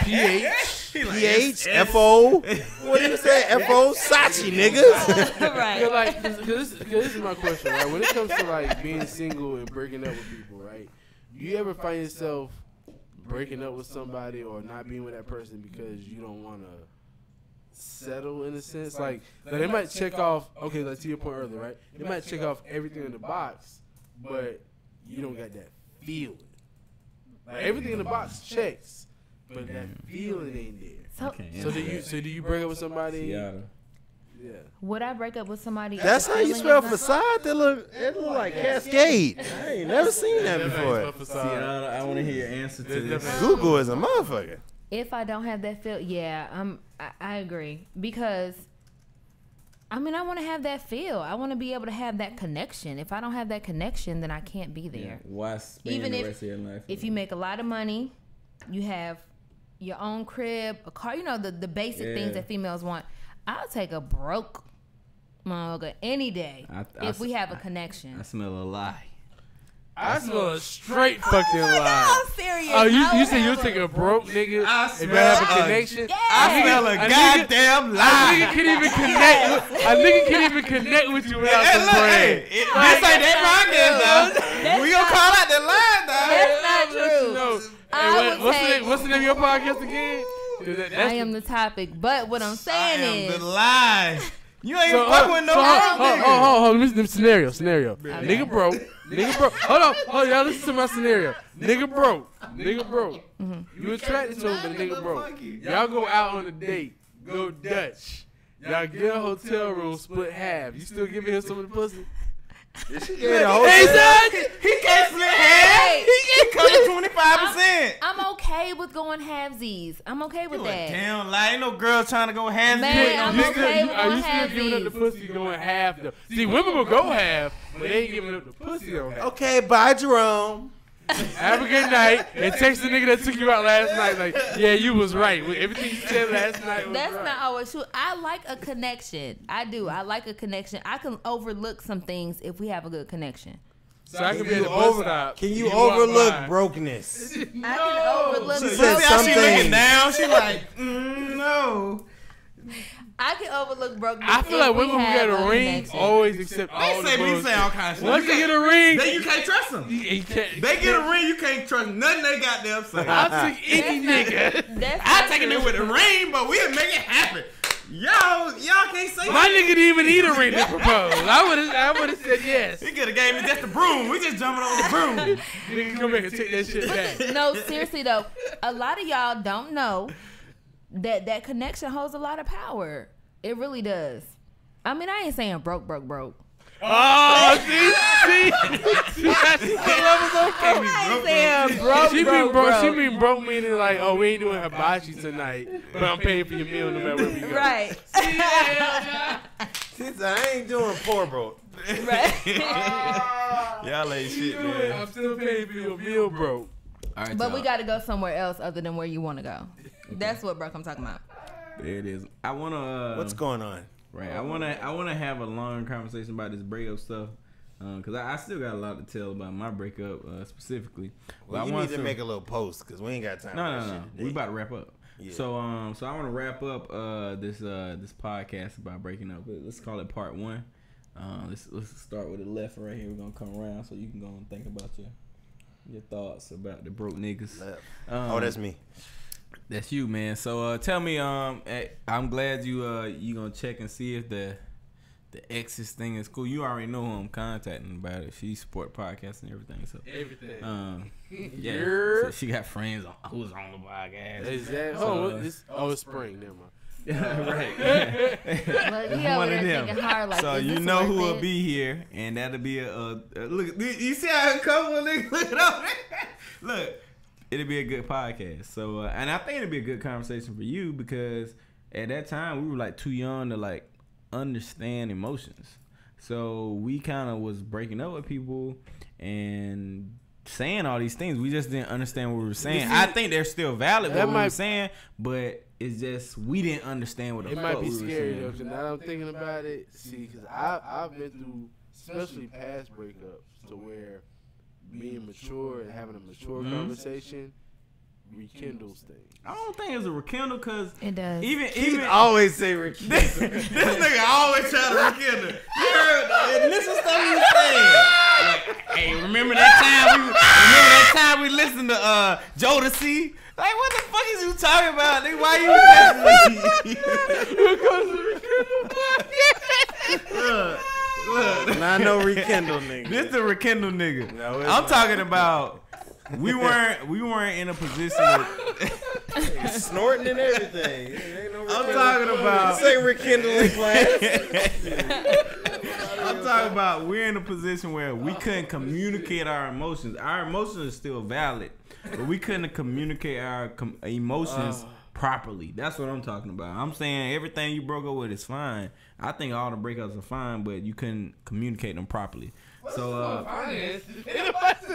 PH. PH FO. What do you say? FO Sachi niggas. right? Like, cause this is my question, right? When it comes to like being single and breaking up with people, right? Do you ever find yourself breaking up with somebody or not being with that person because you don't want to settle in a sense? Like they might check off. Okay, like to your point earlier, right? They might check off everything in the box, but you don't got that feeling. Like everything in the box checks, but that feeling ain't there. So Do you break up with somebody? Yeah. Yeah. would I break up with somebody? That's if the how you feeling spell is not- facade? It look like Cascade. I ain't never seen that before. See, I want to hear your answer to this. Google is a motherfucker. If I don't have that feel, I agree, because I mean I want to have that feel. I want to be able to have that connection. If I don't have that connection, then I can't be there. Why spend Even the if- rest of your life? If you make a lot of money, you have your own crib, a car, the basic things that females want. I'll take a broke motherfucker any day if we have a connection. I smell a lie. I smell a straight fucking lie. I'm serious. Oh, I you would say you'll have take a broke nigga I if you smell have a a- connection? I smell a goddamn A nigga lie. can even connect. A nigga can even connect with you without some bread. This ain't that podcast, though. We gonna call out the line, though. That's not true. I would What's the name of your podcast again? I am the topic, but what I'm I saying am is, the lie. You ain't So, fucking with no hold on. Listen to the scenario. Nigga broke. Hold on, y'all listen to my scenario. Nigga broke. You attracted to him, but the nigga broke. Y'all go out on a date. Go Dutch. Y'all get a hotel room, split half. You still giving him some of the pussy? Exactly. He can't split half. Hey. He comes 25%. I'm okay with going halvesies. I'm okay with that. Damn, lie. Ain't no girl trying to go half. Man, I'm okay with Are going you still giving up the halvesies. pussy going half though? See, women will go half, but they ain't giving up the pussy on half. Okay, bye, Jerome. Have a good night, and text the nigga that took you out last night. Like, yeah, you was right. Everything you said last night was That's right. not always true. I like a connection. I do. I like a connection. I can overlook some things if we have a good connection. So I can be the bus stop. Can you walk overlook by. brokenness? I can overlook. She You said see how she something. looking down? She like, no. I can overlook brokenness. I feel like if we women who have get a ring connection. always accept all They the say we bullshit. say all kinds of shit. Once they get a ring, Then you can't trust them. he can't. They get a ring, you can't trust nothing they got them say. I'll take any nigga. That's I not taking true. it with a ring, but we'll make it happen. Y'all can't say My that. nigga didn't even need a ring to propose. I would have said yes. He could have gave me just the broom. We just jumping on the broom. Nigga, come back and take that shit back. No, seriously though, a lot of y'all don't know that connection holds a lot of power. It really does. I mean, I ain't saying broke. Oh, see, that's the level I ain't saying broke. She mean broke meaning like, oh, we ain't doing hibachi tonight, but I'm paying for your meal no matter where we go. Right. She said, I ain't doing poor broke. Right. Y'all ain't shit, man. I'm still paying for your meal, bro. All right, But we got to go somewhere else other than where you want to go. That's what broke I'm talking about. There it is. I wanna. What's going on? Right. I wanna have a long conversation about this breakup stuff. Cause I still got a lot to tell about my breakup specifically. Well, But you I need to make a little post because we ain't got time for that No. shit We today. about to wrap up. Yeah. So I want to wrap up this podcast about breaking up. Let's call it part 1. Let's start with the left right here. We're gonna come around so you can go and think about your thoughts about the broke niggas. Left. Oh, that's me. That's you, man. So tell me, I'm glad you gonna check and see if the exes thing is cool. You already know who I'm contacting about it. She support podcasts and everything. So Everything. yeah. So she got friends who's on the podcast. Exactly. It's spring. Never mind. Right. Look, he over One there of them. thinking hard like So is you this know worth who will it? be here, and that'll be a look. You see how a couple of niggas look it up? Look, it'll be a good podcast. So and I think it'll be a good conversation for you because at that time we were like too young to like understand emotions. So we kind of was breaking up with people and saying all these things. We just didn't understand what we were saying. I think they're still valid what we were saying, but it's just we didn't understand what the It fuck might be we were scary though, saying. because now I'm thinking about it. See, because I've been through, especially past breakups, to where being mature and having a mature conversation rekindles things. I don't think it's a rekindle because It does. even Always say Ricky. this nigga always try to rekindle. You heard that? Listen to stuff he was saying. Like, hey, remember that time we listened to Jodeci? Like, what the fuck is you talking about? Nigga, why you Look. Not no rekindle nigga. This the rekindle nigga. No, it's I'm not. talking about we weren't in a position to Snorting and everything. Ain't no I'm talking about. This ain't rekindling class. I'm talking about we're in a position where we couldn't communicate our emotions. Our emotions are still valid, but we couldn't communicate our emotions properly. That's what I'm talking about. I'm saying everything you broke up with is fine. I think all the breakups are fine, but you couldn't communicate them properly. So,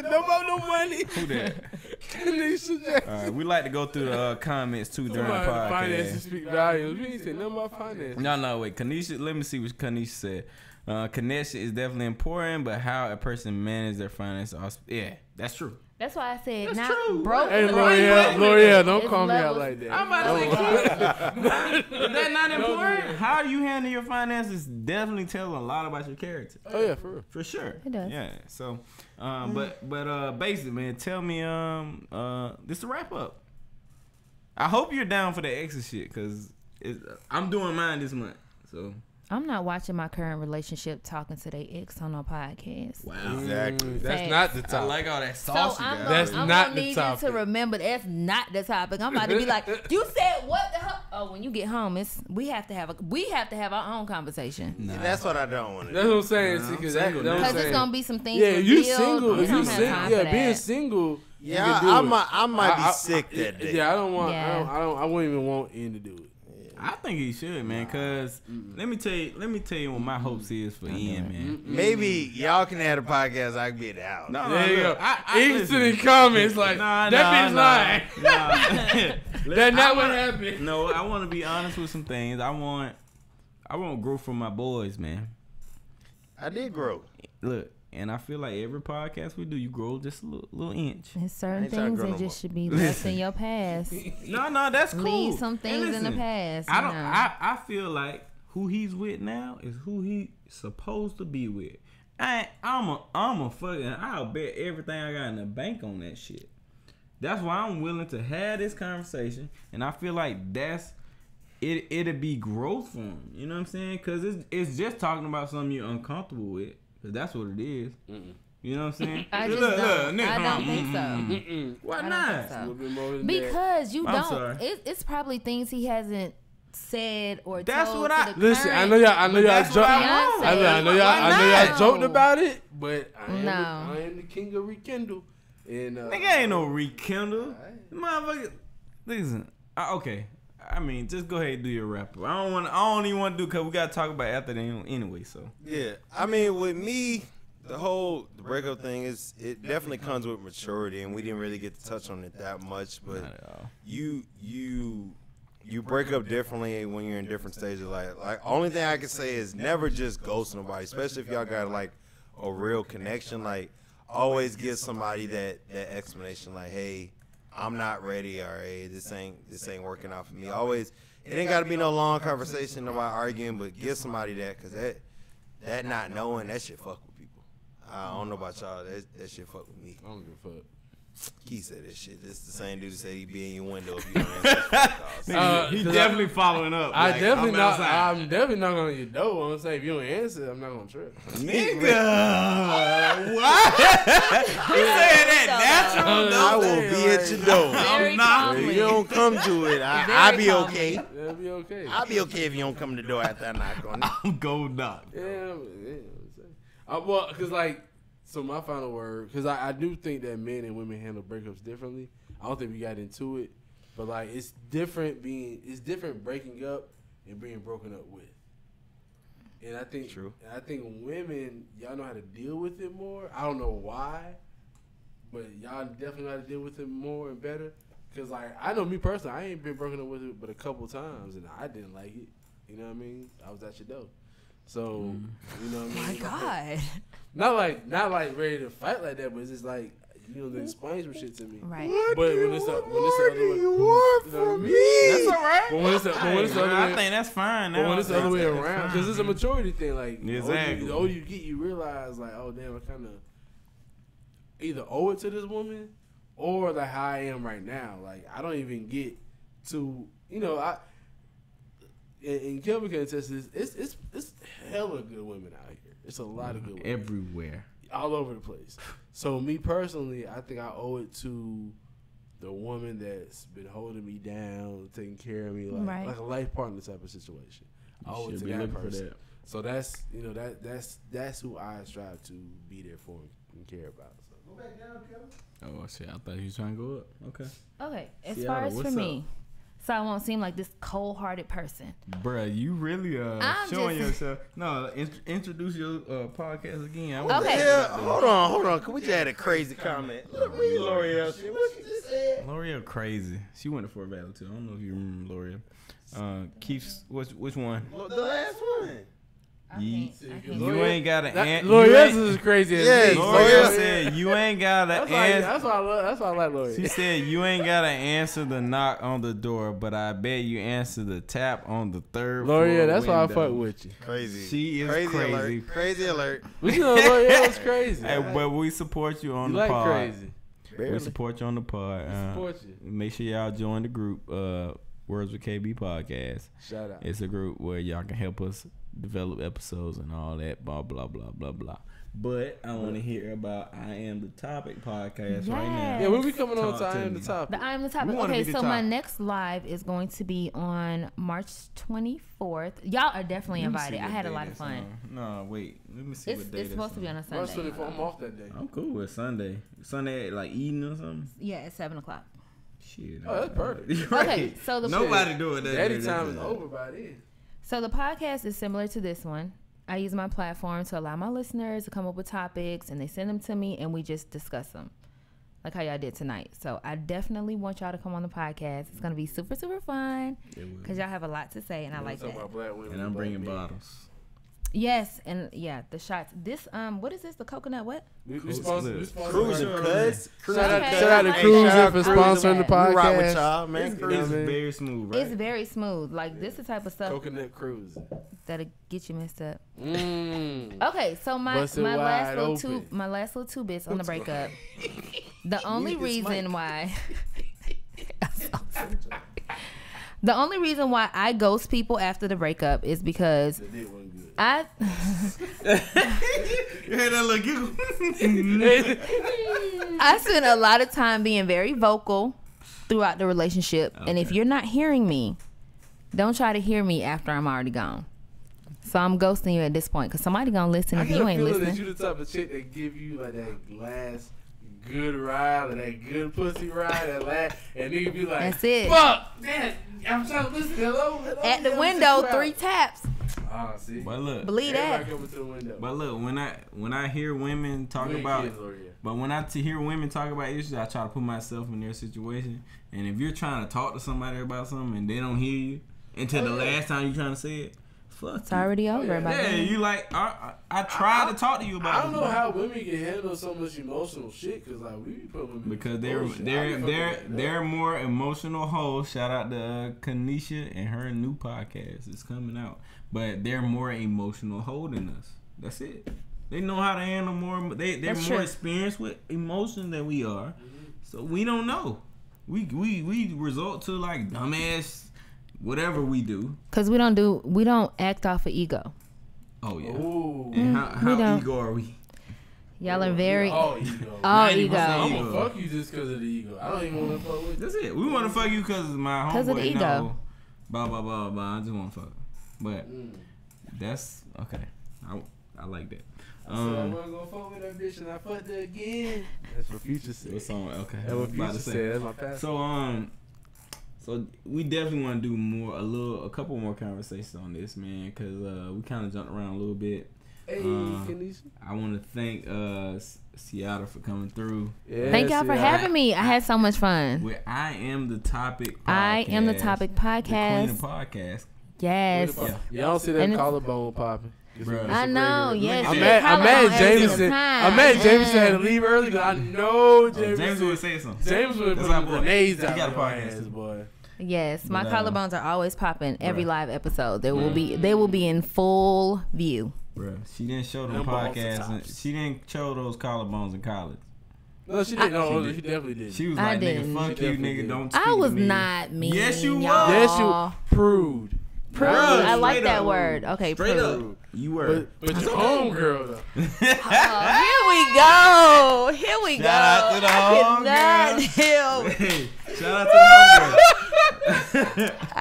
no money. who that? All right, we like to go through the comments too during the Finances podcast. speak volumes. We ain't say nothing about finance. No, wait. Kanisha, let me see what Kanisha said. Connection is definitely important, but how a person manages their finances, yeah, that's true. That's why I said That's not true. broke. Hey, L'Oreal, L'Oreal, don't It's call me out levels. like that. I'm about to say, is that not important? How you handle your finances definitely tell a lot about your character. Oh yeah, for real. For sure. It does. Yeah. So, but basically, man, tell me, this to wrap up. I hope you're down for the exit shit, because I'm doing mine this month. So. I'm not watching my current relationship talking to their ex on no podcast. Wow. Exactly. That's not the I topic. like all that So sauce you I'm got. gonna, That's I'm not gonna the need you topic. to remember that's not the topic. I'm about to be like, you said what the hell? Oh, when you get home, we have to have our own conversation. That's what I don't want to That's do. what I'm saying. Nah, See, I'm 'cause single that now. I'm Because it's saying. gonna be some things. Yeah, if you revealed. single, We if you don't have single, time for yeah, that. being single. you Yeah, can do I it. might be I- sick that day. Yeah, I don't want. Yeah. I wouldn't even want Ian to do it. I think he should, man. Cause let me tell you what my hopes is for Ian, man. Maybe y'all can have a podcast. I can be at the house. No, There you look, go. I Instant listen. in comments like that bitch lying. Nah. That's not what happened. No, I want to be honest with some things. I want growth from my boys, man. I did grow. Look, and I feel like every podcast we do, you grow just a little inch. There's certain Ain't trying to things grow that no just more. should be left in your past. No, that's cool. Leave some And things in the listen, past. I you don't. know. I feel like who he's with now is who he's supposed to be with. I'm a fucking. I'll bet everything I got in the bank on that shit. That's why I'm willing to have this conversation, and I feel like that's it. It'll be growth for him. You know what I'm saying? Because it's just talking about something you're uncomfortable with. Because that's what it is. You know what I'm saying? I just Look, don't. nigga, I come don't on. think so. Why I don't not? think A so. little bit more than Because you I'm don't. sorry. It's probably things he hasn't said or That's told what to I- the Listen, I current know y'all that's what I want. I know Why y'all not? joked about it, but I No. am the king of rekindle. And Nigga ain't no rekindle. Motherfucker. Listen. Okay. I mean, just go ahead and do your wrap up. I don't even want to do because we got to talk about it after that anyway, so. Yeah, I mean, with me, the breakup thing it definitely comes with maturity, and we didn't really get to touch on it that much. But Not at all. you break up differently when you're in different stages of life. Like, only thing I can say is never just ghost nobody, especially if y'all got like a real connection. Like, always give somebody that explanation, like, hey, I'm not ready, or hey, this ain't working out for me. Always, it ain't got to be no long conversation about arguing, but give somebody that, because that not knowing, that shit fuck with people. I don't know about y'all, that shit fuck with me. I don't give a fuck. Keith said that shit. This the same dude that said he be in your window if you don't answer his phone calls. He's 'cause definitely following up. I'm definitely knocking on your door. I'm gonna say if you don't answer, I'm not gonna trip. Nigga. What? He said that natural? I will be at your door. Very I'm not. If calmly. you don't come to it, I'll Very be calmly. okay. That'll be okay. I'll be okay if you don't come to the door after I knock on it. I'm gold up. Yeah. Well, because like, so my final word, because I do think that men and women handle breakups differently. I don't think we got into it, but like it's different breaking up and being broken up with. And I think True. And I think women, y'all know how to deal with it more. I don't know why, but y'all definitely know how to deal with it more and better. Cause like I know me personally, I ain't been broken up with it but a couple times, and I didn't like it. You know what I mean? I was at your door. So you know what I mean? My God. Not like ready to fight like that, but it's just like you know, explain some shit to me. Right. But when it's the other way, you know what I mean? That's all right. But when it's the other I way, think that's fine. but when it's the other way That's around, fine. because it's a maturity thing. Like Exactly. the older you get, you realize like, oh damn, I kind of either owe it to this woman, or like how I am right now. Like I don't even get to, you know, and Kelvin can attest to this. It's hella good women out here. It's a lot of good women everywhere. all over the place. So me personally, I think I owe it to the woman that's been holding me down, taking care of me, Right. like a life partner type of situation. I owe it to should be that looking for person. that. So that's that's who I strive to be there for and care about. So. Go back down, Kevin. Oh shit! I thought you was trying to go up. Okay. Okay, as Seattle, far as for what's me, so I won't seem like this cold-hearted person. Bruh, you really I'm showing just- yourself. No, introduce your podcast again. Okay. Yeah, hold on. Can we just add a crazy comment? Look, read L'Oreal shit. What you just said? L'Oreal crazy. She went to Fort Valley too. I don't know if you remember L'Oreal. Keith's which one? The last one. You, I can't. you ain't got an answer. L'Oreal's is crazy as Yes, me. L'Oreal L'Oreal. said you ain't got an answer. That's why I love. That's why I like L'Oreal. She said you ain't gotta answer the knock on the door, but I bet you answer the tap on the third floor L'Oreal, that's why I window. fuck with you. Crazy. She is crazy. Alert. Crazy alert. But you know, L'Oreal is crazy. Hey, but we support you on you the like pod. crazy. We support you on the pod. Support you. Make sure y'all join the group, Words with KB Podcast. Shout out. It's a group where y'all can help us develop episodes and all that, blah, blah, blah, blah, blah. But I want to hear about I Am the Topic podcast right now. Yeah, when we coming on Talk to I to Am me. the Topic. The I Am the Topic. We wanna Okay, be the so my topic. next live is going to be on March 24th. Y'all are definitely Let me see invited. I what had a day lot of that's fun. on. No, wait. Let me see It's what day supposed to be on a March Sunday. 24th, I'm off that day. I'm cool with Sunday. Sunday at like eating or something? Yeah, at 7:00. Shit. Oh, that's perfect. You're right. Okay, so the Nobody do it that Daddy day. time is over by then. So the podcast is similar to this one. I use my platform to allow my listeners to come up with topics, and they send them to me, and we just discuss them, like how y'all did tonight. So I definitely want y'all to come on the podcast. It's gonna be super, super fun because y'all have a lot to say, and I like Talking that. about black women And I'm and black bringing men. bottles. Yes, and yeah, the shots. This what is this? The coconut what? We Cruise sponsor. Lips. Cruiser, cuz. Shout out, Okay, shout out I to like Cruiser that. for I like sponsoring the that. We rock with podcast. y'all, man. You know It's what I mean? very smooth, right? It's very smooth. Like this is the type of stuff Coconut Cruise. that'll get you messed up. Mm. Okay, so my Busted last wide little open. my last little two bits on the breakup. The only reason why the only reason why I ghost people after the breakup is because That did one good. I You heard that little giggle? I spent a lot of time being very vocal throughout the relationship, and if Okay. you're not hearing me, don't try to hear me after I'm already gone. So I'm ghosting you at this point because somebody gonna listen I if get you a ain't feeling that listening. you the type of chick that give you like that last good ride or that good pussy ride at last, and nigga be like, That's it. Fuck, man, I'm trying to listen. Hello. At the yeah, window, check you 3 out. taps. Ah, see. But look, Believe Everybody that. coming to the window. but look, when I hear women talk You ain't about kids, L'Oreal. but when I hear women talk about issues, I try to put myself in their situation. And if you're trying to talk to somebody about something and they don't hear you until the last time you're trying to say it, fuck It's you. already over yeah. by Yeah, then. you like I tried to talk to you about I don't it. know how women can handle so much emotional shit because like we be putting women Because through they're bullshit. I they're be fucking they're with that. they're more emotional hoes. Shout out to Kanisha and her new podcast is coming out. But they're more emotional hoe than us. That's it. They know how to handle more. They're That's more true. experienced with emotion than we are. So we don't know. We resort to like dumbass whatever we do. Cause we don't act off of ego. Oh yeah. Ooh. And how don't. ego are we? Y'all are very all ego. all 90% ego. I'm ego. gonna fuck you just because of the ego. I don't even want to fuck with you. That's it. We want to fuck you because my 'Cause of the homeboy ego. know. Blah blah blah blah. I just want to fuck. But that's okay. I like that. So I'm gonna go fuck with that bitch and I fucked her again. That's what Future said. What song? Okay. That's I what was about Future to say. said. That's my past. So we definitely want to do more, a couple more conversations on this, man, because we kind of jumped around a little bit. Hey, Kanisha. I want to thank Seattle for coming through. Yeah, Thank y'all for having me. I had so much fun. With I Am the Topic podcast. I am the topic The queen podcast. of podcast. Yes. Yeah. Y'all don't see that And it's- collarbone popping. Bruh. I know. Yes. I'm she mad- had I'm mad collarbone every Jameson. time. I'm mad Jameson had to Yeah. leave early because I know James Jameson. would say something. James would That's put our boy. grenades He out got a of your podcast ass, too. boy. Yes, my But, collarbones are always popping every Bruh. live episode. They will be in full view. Bruh, she didn't show them Them balls are podcasts. tops. She didn't show those collarbones in college. No, she didn't. No, She she did. definitely did. She was I like, didn't. nigga, fuck She you, definitely nigga, did. don't speak I was to me. not mean. Yes, you y'all. was. Yes, you prude. Prude. Bruh, I like straight that up. word. Okay, Straight prude. up. You were. But your homegirl though. Oh, here we go. Here we Shout out go. to the I homegirl. cannot help. Hey,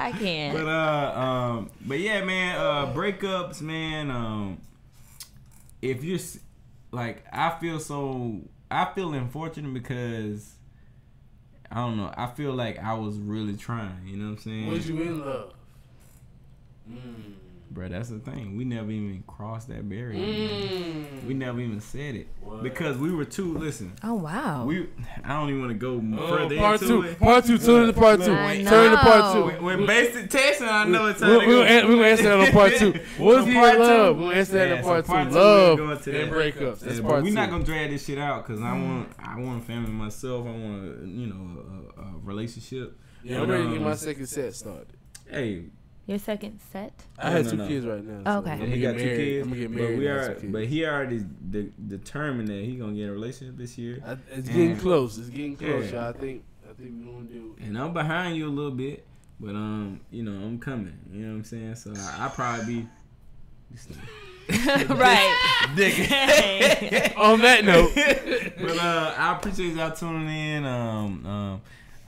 I can't. But yeah, man. Breakups, man. If you're like, I feel unfortunate because I don't know. I feel like I was really trying. You know what I'm saying? Was you in love? Bro, that's the thing. We never even crossed that barrier. Man. We never even said it because we were too. Listen. Oh wow. I don't even want to go further part into two. it. Part two. Turn to part two. I Turn to part know. two. When basic testing, I know it's time We're to go. gonna answer that on part two. Was he in part love? two? We'll answer that in part two. we're Love going and to that. breakups. That's Yeah, part but we're two. not gonna drag this shit out because I want a family myself. I want a relationship. Yeah, I'm ready to get my second set started. Hey, Your second set? I had No, two no. kids right now. Oh, okay. I'm he gonna got get 2 married. kids. I'm gonna get but married. we and have are, some kids. but he already determined that he gonna get in a relationship this year. It's getting And- close. It's getting close, Yeah. y'all. I think we're gonna do it. And I'm behind you a little bit, but I'm coming. You know what I'm saying? So I probably be. Right. On that note, But I appreciate y'all tuning in.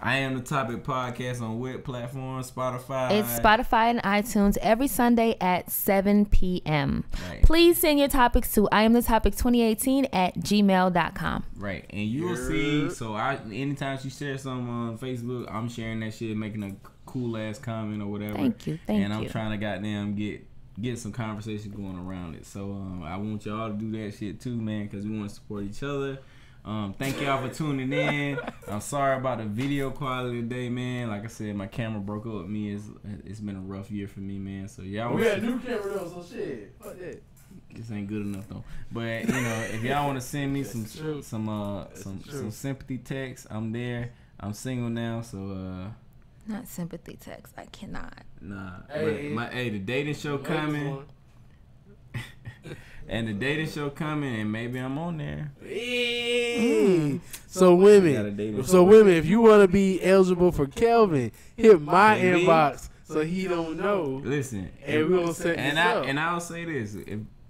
I Am the Topic podcast on what platform? Spotify. It's Spotify and iTunes every Sunday at 7 p.m. Right. Please send your topics to iamthetopic2018@gmail.com. Right, and you will see. So anytime you share something on Facebook, I'm sharing that shit, making a cool ass comment or whatever. Thank you. And I'm trying to goddamn get some conversation going around it. So I want y'all to do that shit too, man, because we want to support each other. Thank y'all for tuning in. I'm sorry about the video quality today, man. Like I said, my camera broke up with me. It's been a rough year for me, man. So y'all, we got a new camera though, so shit. Fuck that. this ain't good enough though. But if y'all want to send me some sympathy text, I'm there. I'm single now, so Not sympathy text. I cannot. nah. Hey, But the dating show coming. And the dating show coming, and maybe I'm on there. Hey. So Got a women, dating if you want to be eligible for Kelvin, hit my Maybe. inbox so he don't know. Listen, And we gonna set this up. I'll say this: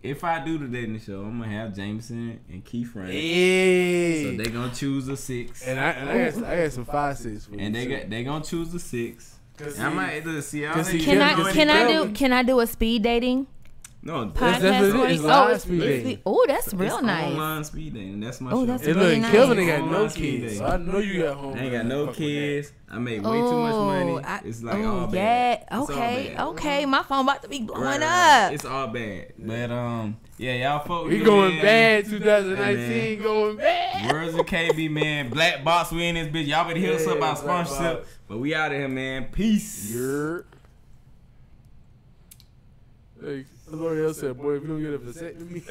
if I do the dating show, I'm gonna have Jameson and Keith Frank. Hey. So they gonna choose a 6, And I got some 5-6 for and you. they gonna choose a 6. I might see. Cause see, Can Yeah, because I do a speed dating No, That's podcast? what it for is. you? Live speed dating. Oh, that's real it's nice. online speed dating. That's my Oh, show. that's Hey, really look, nice. Kelvin ain't got no Online speed kids, so dating. I know you got home. I ain't got no Fuck with kids. I make way too much money. It's like all bad. Yeah. It's all Okay. bad. Okay. My phone about to be blowing Right. up. It's all bad. But yeah, y'all fuck with We me, going man. bad 2019, Man. going bad. Words of KB, man. Black Box, we in this bitch. Y'all better hit us Yeah, up about Black sponsorship. Box. But we out of here, man. Peace. Hey, L'Oreal said, boy, if you don't get a vasectomy.